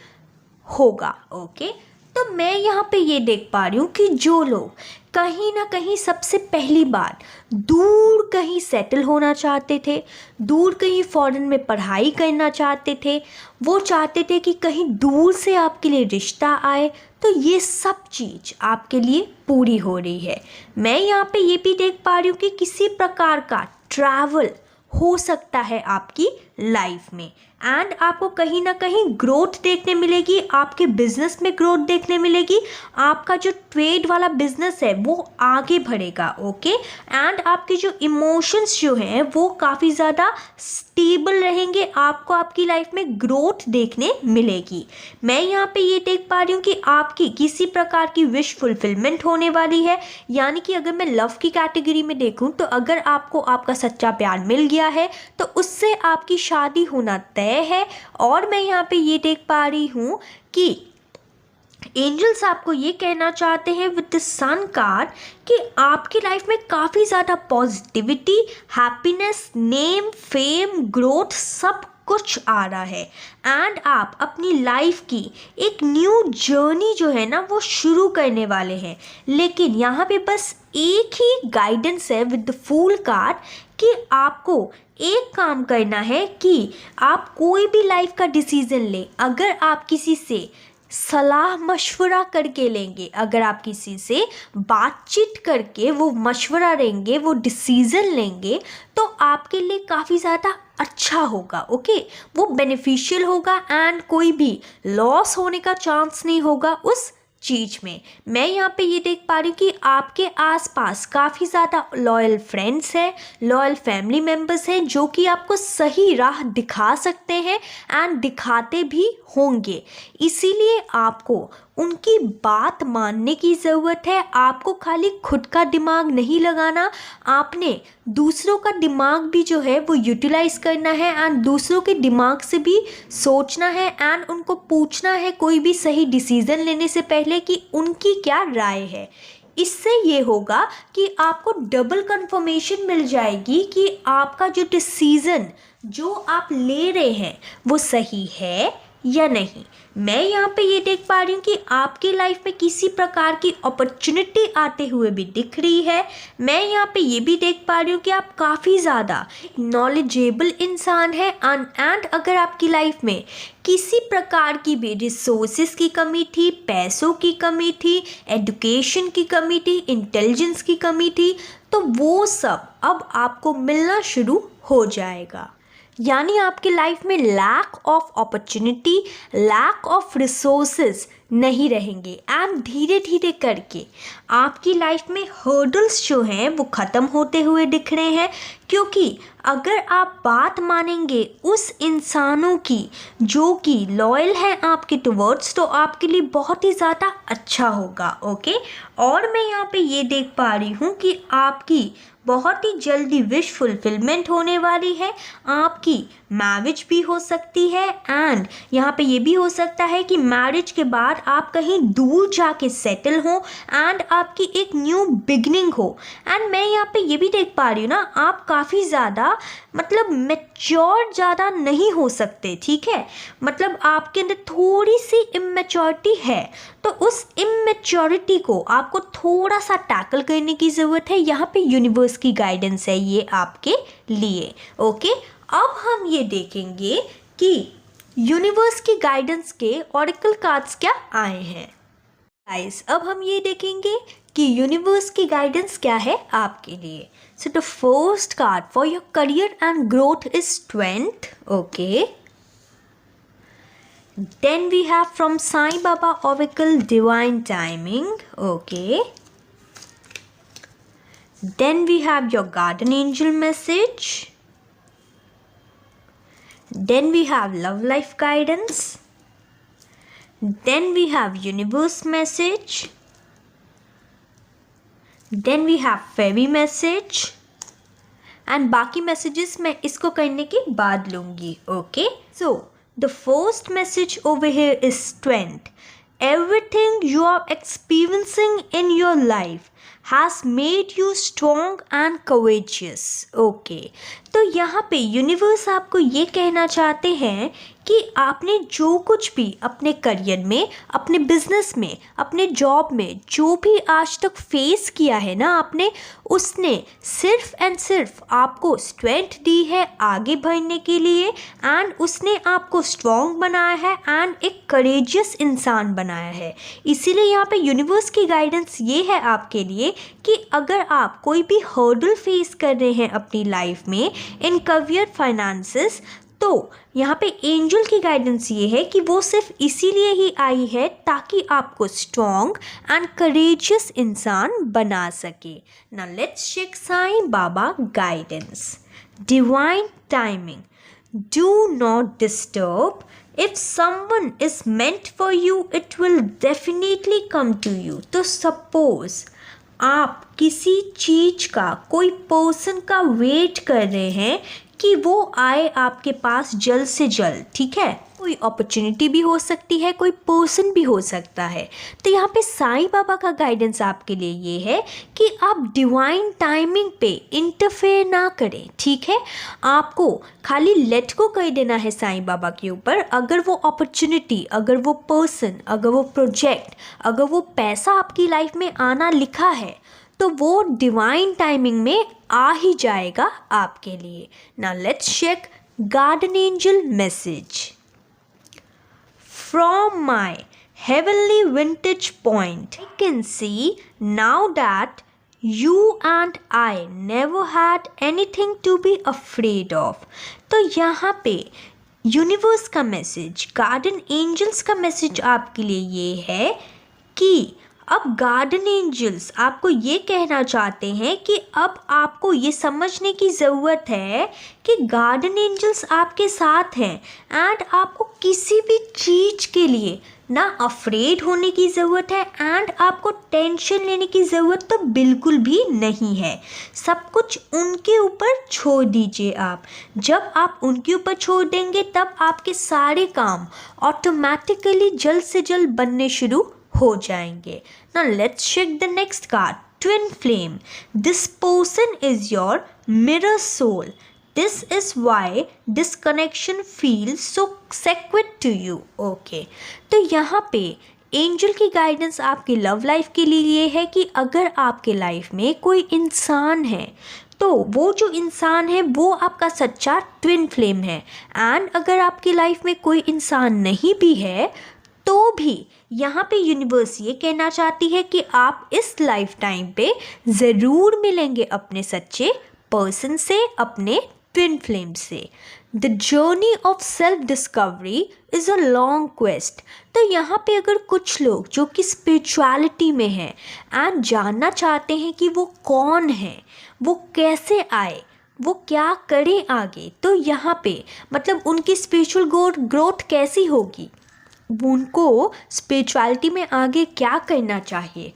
होगा। ओके, तो मैं यहाँ पे ये देख पा रही हूँ कि जो लोग कहीं ना कहीं सबसे पहली बार दूर कहीं सेटल होना चाहते थे, दूर कहीं फॉरेन में पढ़ाई करना चाहते थे, वो चाहते थे कि कहीं दूर से आपके लिए रिश्ता आए, तो ये सब चीज़ आपके लिए पूरी हो रही है। मैं यहाँ पे ये भी देख पा रही हूँ कि किसी प्रकार का ट्रैवल हो सकता है आपकी लाइफ में, एंड आपको कहीं ना कहीं ग्रोथ देखने मिलेगी, आपके बिजनेस में ग्रोथ देखने मिलेगी, आपका जो ट्रेड वाला बिजनेस है वो आगे बढ़ेगा। ओके, एंड आपके जो इमोशंस जो हैं वो काफ़ी ज़्यादा स्टेबल रहेंगे, आपको आपकी लाइफ में ग्रोथ देखने मिलेगी। मैं यहाँ पे ये देख पा रही हूँ कि आपकी किसी प्रकार की विश फुलफिलमेंट होने वाली है, यानी कि अगर मैं लव की कैटेगरी में देखूँ तो अगर आपको आपका सच्चा प्यार मिल गया है तो उससे आपकी शादी होना तय है। और मैं यहाँ पे ये देख पा रही हूँ कि एंजल्स आपको ये कहना चाहते हैं विद द सन कार्ड कि आपकी लाइफ में काफ़ी ज़्यादा positivity, happiness, name, fame, growth सब कुछ आ रहा है, एंड आप अपनी लाइफ की एक न्यू जर्नी जो है ना वो शुरू करने वाले हैं। लेकिन यहाँ पे बस एक ही गाइडेंस है विद द फूल कार्ड कि आपको एक काम करना है कि आप कोई भी लाइफ का डिसीज़न लें, अगर आप किसी से सलाह मशवरा करके लेंगे, अगर आप किसी से बातचीत करके वो मशवरा लेंगे, वो डिसीज़न लेंगे, तो आपके लिए काफ़ी ज़्यादा अच्छा होगा। ओके, वो बेनिफिशियल होगा एंड कोई भी लॉस होने का चांस नहीं होगा उस चीज़ में। मैं यहाँ पे ये देख पा रही हूँ कि आपके आसपास काफ़ी ज़्यादा लॉयल फ्रेंड्स हैं, लॉयल फैमिली मेम्बर्स हैं जो कि आपको सही राह दिखा सकते हैं एंड दिखाते भी होंगे, इसीलिए आपको उनकी बात मानने की ज़रूरत है। आपको खाली खुद का दिमाग नहीं लगाना, आपने दूसरों का दिमाग भी जो है वो यूटिलाइज़ करना है एंड दूसरों के दिमाग से भी सोचना है एंड उनको पूछना है कोई भी सही डिसीज़न लेने से पहले कि उनकी क्या राय है। इससे ये होगा कि आपको डबल कंफर्मेशन मिल जाएगी कि आपका जो डिसीज़न जो आप ले रहे हैं वो सही है या नहीं। मैं यहाँ पे ये देख पा रही हूँ कि आपकी लाइफ में किसी प्रकार की अपॉर्चुनिटी आते हुए भी दिख रही है। मैं यहाँ पे ये भी देख पा रही हूँ कि आप काफ़ी ज़्यादा नॉलेजेबल इंसान हैं एंड अगर आपकी लाइफ में किसी प्रकार की भी रिसोर्सेज की कमी थी, पैसों की कमी थी, एजुकेशन की कमी थी, इंटेलिजेंस की कमी थी, तो वो सब अब आपको मिलना शुरू हो जाएगा। यानी आपकी लाइफ में lack of opportunity, lack of resources नहीं रहेंगे एंड धीरे धीरे करके आपकी लाइफ में हर्डल्स जो हैं वो ख़त्म होते हुए दिख रहे हैं, क्योंकि अगर आप बात मानेंगे उस इंसानों की जो कि लॉयल हैं आपके टुवर्ड्स, तो आपके लिए बहुत ही ज़्यादा अच्छा होगा। ओके, और मैं यहाँ पे ये देख पा रही हूँ कि आपकी बहुत ही जल्दी विश फुलफिलमेंट होने वाली है, आपकी मैरिज भी हो सकती है एंड यहाँ पे ये भी हो सकता है कि मैरिज के बाद आप कहीं दूर जाके सेटल हो एंड आपकी एक न्यू बिगनिंग हो। एंड मैं यहाँ पे ये भी देख पा रही हूँ ना, आप काफ़ी ज़्यादा मतलब मैच्योर ज़्यादा नहीं हो सकते, ठीक है, मतलब आपके अंदर थोड़ी सी इमेच्योरिटी है, तो उस इमेच्योरिटी को आपको थोड़ा सा टैकल करने की ज़रूरत है। यहाँ पे यूनिवर्स की गाइडेंस है ये आपके लिए। ओके, अब हम ये देखेंगे कि यूनिवर्स की गाइडेंस के ऑरेकल कार्ड्स क्या आए हैं। गाइस, अब हम ये देखेंगे कि यूनिवर्स की गाइडेंस क्या है आपके लिए। So the first card for your career and growth is strength. Okay, then we have from Sai Baba Oracle Divine Timing. Okay, then we have your guardian angel message, then we have love life guidance, then we have universe message, then we have fairy message and बाकी messages मैं इसको करने के बाद लूँगी। Okay, so the first message over here is strength. Everything you are experiencing in your life has made you strong and courageous. Okay, तो यहाँ पे यूनिवर्स आपको ये कहना चाहते हैं कि आपने जो कुछ भी अपने करियर में, अपने बिजनेस में, अपने जॉब में जो भी आज तक फेस किया है ना आपने, उसने सिर्फ एंड सिर्फ आपको स्ट्रेंथ दी है आगे बढ़ने के लिए, एंड उसने आपको स्ट्रॉन्ग बनाया है एंड एक करेजियस इंसान बनाया है. इसीलिए यहाँ पे यूनिवर्स की गाइडेंस ये है आपके लिए कि अगर आप कोई भी हर्डल फेस कर रहे हैं अपनी लाइफ में इन करियर, फाइनेंसेस, तो यहाँ पे एंजल की गाइडेंस ये है कि वो सिर्फ इसीलिए ही आई है ताकि आपको स्ट्रॉन्ग एंड करेजियस इंसान बना सके. Now let's check Sai Baba guidance. Divine timing. Do not disturb. If someone is meant for you, it will definitely come to you. तो suppose आप किसी चीज़ का, कोई पर्सन का वेट कर रहे हैं कि वो आए आपके पास जल्द से जल्द, ठीक है. कोई अपॉर्चुनिटी भी हो सकती है, कोई पर्सन भी हो सकता है. तो यहाँ पे साईं बाबा का गाइडेंस आपके लिए ये है कि आप डिवाइन टाइमिंग पे इंटरफेयर ना करें, ठीक है. आपको खाली लेट को कर देना है साईं बाबा के ऊपर. अगर वो अपॉर्चुनिटी, अगर वो पर्सन, अगर वो प्रोजेक्ट, अगर वो पैसा आपकी लाइफ में आना लिखा है तो वो डिवाइन टाइमिंग में आ ही जाएगा आपके लिए. Now let's check guardian angel message. From my heavenly vantage point, I can see now that you and I never had anything to be afraid of. तो यहाँ पे यूनिवर्स का मैसेज, गार्डन एंजल्स का message आपके लिए ये है कि अब गार्डन एंजल्स आपको ये कहना चाहते हैं कि अब आपको ये समझने की ज़रूरत है कि गार्डन एंजल्स आपके साथ हैं एंड आपको किसी भी चीज़ के लिए ना अफ्रेड होने की ज़रूरत है एंड आपको टेंशन लेने की ज़रूरत तो बिल्कुल भी नहीं है. सब कुछ उनके ऊपर छोड़ दीजिए आप. जब आप उनके ऊपर छोड़ देंगे तब आपके सारे काम ऑटोमेटिकली जल्द से जल्द बनने शुरू हो जाएंगे. Now let's check the next card. Twin flame. This person is your mirror soul. This is why this connection feels so sacred to you. Okay. तो यहाँ पे एंजल की गाइडेंस आपकी लव लाइफ के लिए ये है कि अगर आपके लाइफ में कोई इंसान है तो वो जो इंसान है वो आपका सच्चा ट्विन फ्लेम है. एंड अगर आपकी लाइफ में कोई इंसान नहीं भी है तो भी यहाँ पे यूनिवर्स ये कहना चाहती है कि आप इस लाइफ टाइम पे ज़रूर मिलेंगे अपने सच्चे पर्सन से, अपने ट्विन फ्लेम से. The journey of self discovery is a long quest. तो यहाँ पे अगर कुछ लोग जो कि स्पिरिचुअलिटी में हैं एंड जानना चाहते हैं कि वो कौन है, वो कैसे आए, वो क्या करें आगे, तो यहाँ पे मतलब उनकी स्पिरिचुअल ग्रोथ कैसी होगी, उनको स्पिरिचुअलिटी में आगे क्या करना चाहिए,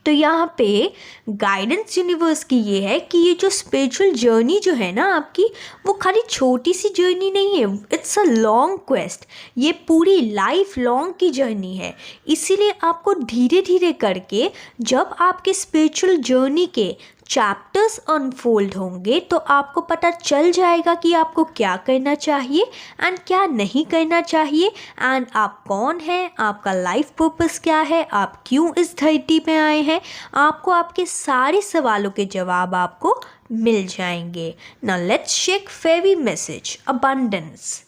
तो यहाँ पे गाइडेंस यूनिवर्स की ये है कि ये जो स्पिरिचुअल जर्नी जो है ना आपकी, वो खाली छोटी सी जर्नी नहीं है. It's a long quest. ये पूरी लाइफ लॉन्ग की जर्नी है. इसीलिए आपको धीरे धीरे करके जब आपके स्पिरिचुअल जर्नी के चैप्टर्स अनफोल्ड होंगे तो आपको पता चल जाएगा कि आपको क्या करना चाहिए एंड क्या नहीं करना चाहिए, एंड आप कौन हैं, आपका लाइफ पर्पस क्या है, आप क्यों इस धरती पे आए हैं. आपको आपके सारे सवालों के जवाब आपको मिल जाएंगे. Now let's check fairy message. Abundance.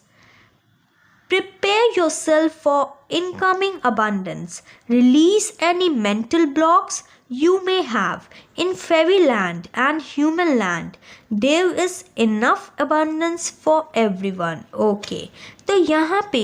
Prepare yourself for incoming abundance. Release any mental blocks you may have. In fairyland and human land, there is enough abundance for everyone. Okay. तो यहाँ पे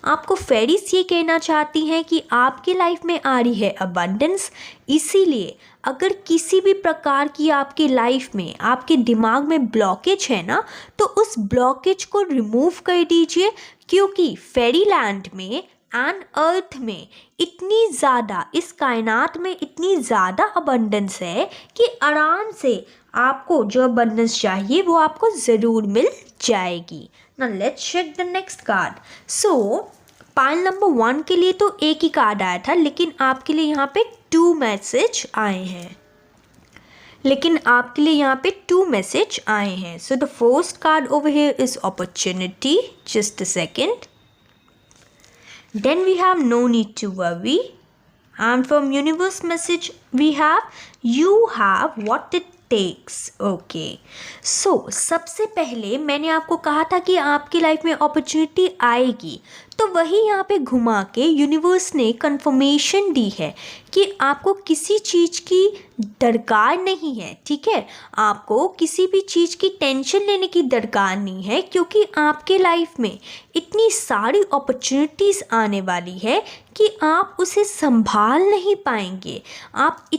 आपको फेरीज ये कहना चाहती हैं कि आपकी लाइफ में आ रही है अबंडेंस. इसीलिए अगर किसी भी प्रकार की आपकी लाइफ में, आपके दिमाग में ब्लॉकेज है ना, तो उस ब्लॉकेज को रिमूव कर दीजिए, क्योंकि फेरीलैंड में एंड अर्थ में इतनी ज़्यादा, इस कायनात में इतनी ज़्यादा अबंडेंस है कि आराम से आपको जो अबंडेंस चाहिए वो आपको ज़रूर मिल जाएगी. Now let's check the next card. So pile number 1 के लिए तो एक ही कार्ड आया था, लेकिन आपके लिए यहाँ पे 2 मैसेज आए हैं, लेकिन आपके लिए यहाँ पे 2 मैसेज आए हैं. So the first card over here is opportunity. Just a second. Then we have no need to worry, and from universe message we have you have what it takes. Okay, so सबसे पहले मैंने आपको कहा था कि आपकी life में opportunity आएगी, तो वही यहाँ पे घुमा के यूनिवर्स ने कंफर्मेशन दी है कि आपको किसी चीज़ की दरकार नहीं है. ठीक है, आपको किसी भी चीज़ की टेंशन लेने की दरकार नहीं है, क्योंकि आपके लाइफ में इतनी सारी अपॉर्चुनिटीज़ आने वाली है कि आप उसे संभाल नहीं पाएंगे. आपको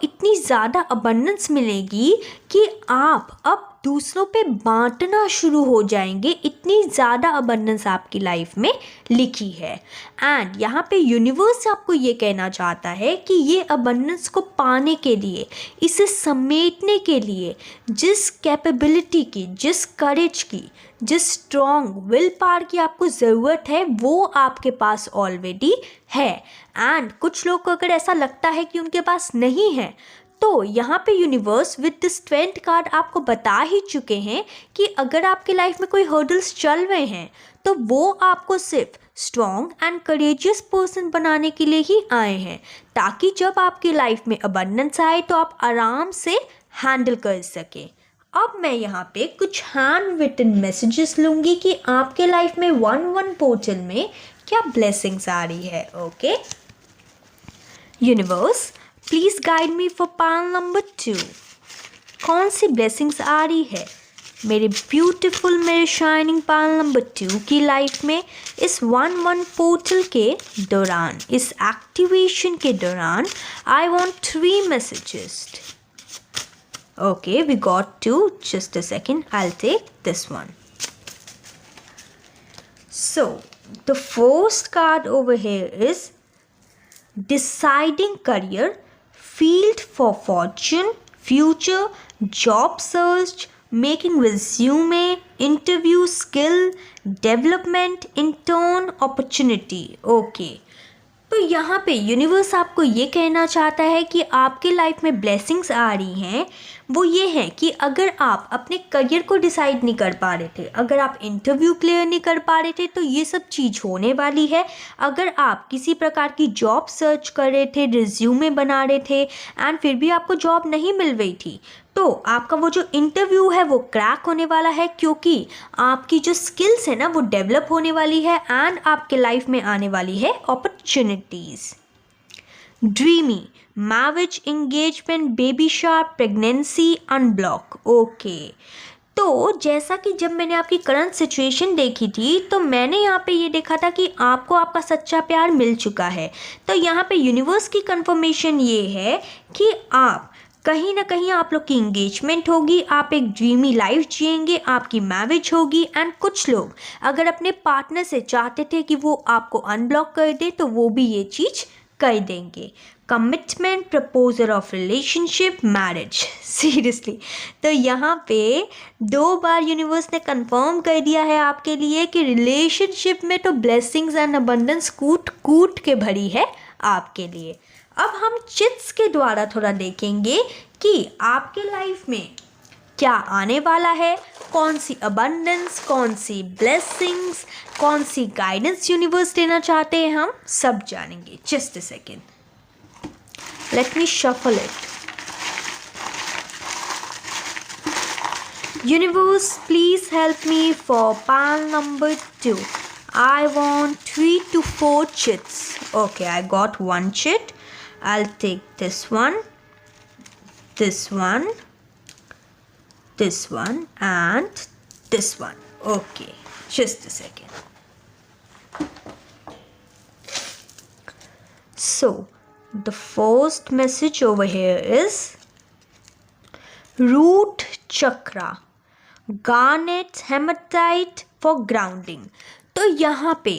इतनी ज़्यादा अबंडेंस मिलेगी कि आप अब दूसरों पे बांटना शुरू हो जाएंगे. इतनी ज़्यादा अबंडेंस आपकी लाइफ में लिखी है. एंड यहाँ पे यूनिवर्स आपको ये कहना चाहता है कि ये अबंडेंस को पाने के लिए, इसे समेटने के लिए जिस कैपेबिलिटी की, जिस करेज की, जिस स्ट्रॉन्ग विल पावर की आपको ज़रूरत है, वो आपके पास ऑलरेडी है. एंड कुछ लोग को अगर ऐसा लगता है कि उनके पास नहीं है, तो यहाँ पे universe with the strength card आपको बता ही चुके हैं कि अगर आपके लाइफ में कोई हर्डल्स चल रहे हैं, तो वो आपको सिर्फ स्ट्रॉन्ग एंड करेजियस पर्सन बनाने के लिए ही आए हैं, ताकि जब आपकी लाइफ में अबंडेंस आए तो आप आराम से हैंडल कर सकें. अब मैं यहाँ पे कुछ हैंड रिटन मैसेजेस लूँगी कि आपके लाइफ में 1-1 पोर्टल में क्या ब्लेसिंग्स आ रही है. Okay, universe please guide me for Pal number 2. कौन सी ब्लेसिंग्स आ रही है मेरे ब्यूटीफुल, मेरे शाइनिंग पाल नंबर 2 की लाइफ में इस 1-1 पोर्टल के दौरान, इस एक्टिवेशन के दौरान. I want 3 messages. Okay, we got 2. Just a second, I'll take this one. So the first card over here is deciding career, field for fortune, future, job search, making resume, interview, skill, development, intern, opportunity. Okay, तो यहाँ पे universe आपको ये कहना चाहता है कि आपके लाइफ में ब्लेसिंग्स आ रही हैं. वो ये है कि अगर आप अपने करियर को डिसाइड नहीं कर पा रहे थे, अगर आप इंटरव्यू क्लियर नहीं कर पा रहे थे, तो ये सब चीज़ होने वाली है. अगर आप किसी प्रकार की जॉब सर्च कर रहे थे, रिज्यूमे बना रहे थे एंड फिर भी आपको जॉब नहीं मिल रही थी, तो आपका वो जो इंटरव्यू है वो क्रैक होने वाला है, क्योंकि आपकी जो स्किल्स है ना वो डेवलप होने वाली है एंड आपके लाइफ में आने वाली है opportunities. Dreamy, marriage, engagement, baby shower, pregnancy, unblock. Okay, तो जैसा कि जब मैंने आपकी करंट सिचुएशन देखी थी, तो मैंने यहाँ पे ये देखा था कि आपको आपका सच्चा प्यार मिल चुका है. तो यहाँ पे यूनिवर्स की कंफर्मेशन ये है कि आप कहीं ना कहीं आप लोग की इंगेजमेंट होगी, आप एक ड्रीमी लाइफ जिएंगे, आपकी मैरिज होगी. एंड कुछ लोग अगर अपने पार्टनर से चाहते थे कि वो आपको अनब्लॉक कर दे, तो वो भी ये चीज़ कर देंगे. Commitment, proposal of relationship, marriage. Seriously, तो यहाँ पे 2 बार यूनिवर्स ने कंफर्म कर दिया है आपके लिए कि रिलेशनशिप में तो ब्लेसिंग्स एंड अबंडेंस कूट कूट के भरी है आपके लिए. अब हम चिट्स के द्वारा थोड़ा देखेंगे कि आपके लाइफ में क्या आने वाला है, कौन सी अबंडेंस, कौन सी ब्लेसिंग्स, कौन सी गाइडेंस यूनिवर्स देना चाहते हैं, हम सब जानेंगे. Just a second, late me shuffle it. Universe please help me for Pal number 2. I want 3 to 4 chits. Okay, I got 1 chit. I'll take this one, this one, this one and this one. Okay, just a second. So the first message over here is root chakra, garnet, hematite for grounding. तो यहाँ पे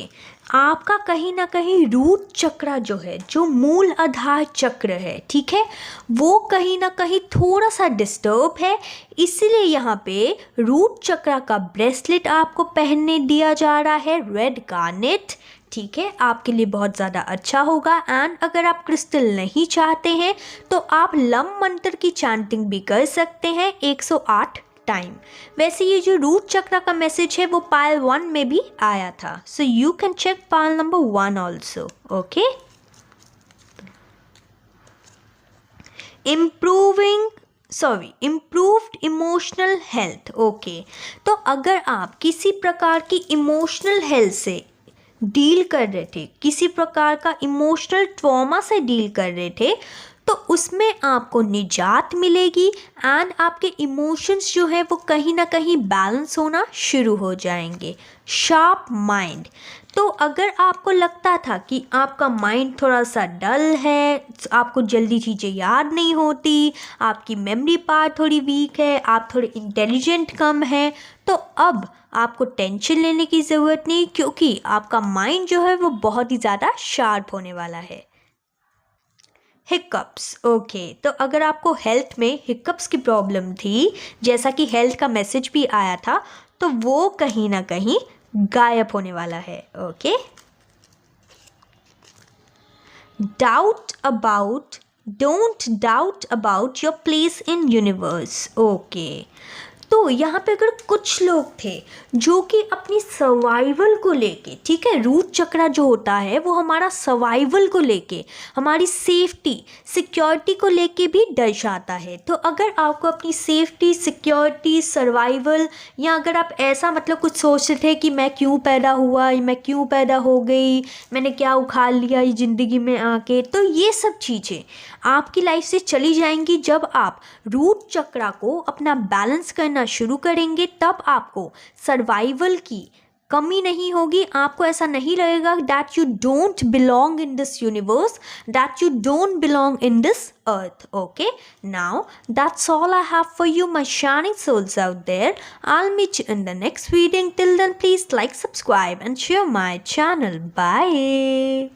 आपका कहीं ना कहीं root चक्र जो है, जो मूल आधार चक्र है, ठीक है, वो कहीं ना कहीं थोड़ा सा डिस्टर्ब है. इसलिए यहाँ पे रूट चक्र का ब्रेसलेट आपको पहनने दिया जा रहा है, रेड गार्नेट. ठीक है, आपके लिए बहुत ज़्यादा अच्छा होगा। एंड अगर आप क्रिस्टल नहीं चाहते हैं तो आप लम मंत्र की चैंटिंग भी कर सकते हैं 108 टाइम। वैसे ये जो रूट चक्र का मैसेज है वो पायल 1 में भी आया था, so you can check pile number 1 also. Okay, improved emotional health. Okay, तो अगर आप किसी प्रकार की इमोशनल हेल्थ से डील कर रहे थे, किसी प्रकार का इमोशनल ट्रॉमा से डील कर रहे थे, तो उसमें आपको निजात मिलेगी एंड आपके इमोशंस जो है वो कहीं ना कहीं बैलेंस होना शुरू हो जाएंगे। शार्प माइंड, तो अगर आपको लगता था कि आपका माइंड थोड़ा सा डल है, आपको जल्दी चीज़ें याद नहीं होती, आपकी मेमोरी पावर थोड़ी वीक है, आप थोड़े इंटेलिजेंट कम हैं, तो अब आपको टेंशन लेने की ज़रूरत नहीं, क्योंकि आपका माइंड जो है वो बहुत ही ज़्यादा शार्प होने वाला है। हिकअप्स, ओके, तो अगर आपको हेल्थ में हिकअप्स की प्रॉब्लम थी, जैसा कि हेल्थ का मैसेज भी आया था, तो वो कहीं ना कहीं गायब होने वाला है। Okay, don't doubt about your place in universe. Okay, तो यहाँ पे अगर कुछ लोग थे जो कि अपनी सर्वाइवल को लेके, ठीक है, रूट चक्र जो होता है वो हमारा सर्वाइवल को लेके, हमारी सेफ्टी सिक्योरिटी को लेके भी दर्शाता है। तो अगर आपको अपनी सेफ्टी, सिक्योरिटी, सर्वाइवल, या अगर आप ऐसा मतलब कुछ सोचते थे कि मैं क्यों पैदा हुआ, मैं क्यों पैदा हो गई, मैंने क्या उखाड़ लिया ये ज़िंदगी में आके, तो ये सब चीज़ें आपकी लाइफ से चली जाएंगी जब आप रूट चक्र को अपना बैलेंस करना शुरू करेंगे। तब आपको सर्वाइवल की कमी नहीं होगी, आपको ऐसा नहीं लगेगा that you don't belong in this universe, that you don't belong in this earth. Okay, now that's all I have for you, my shining souls out there. I'll meet you in the next video. Till then, please like, subscribe and share my channel. Bye.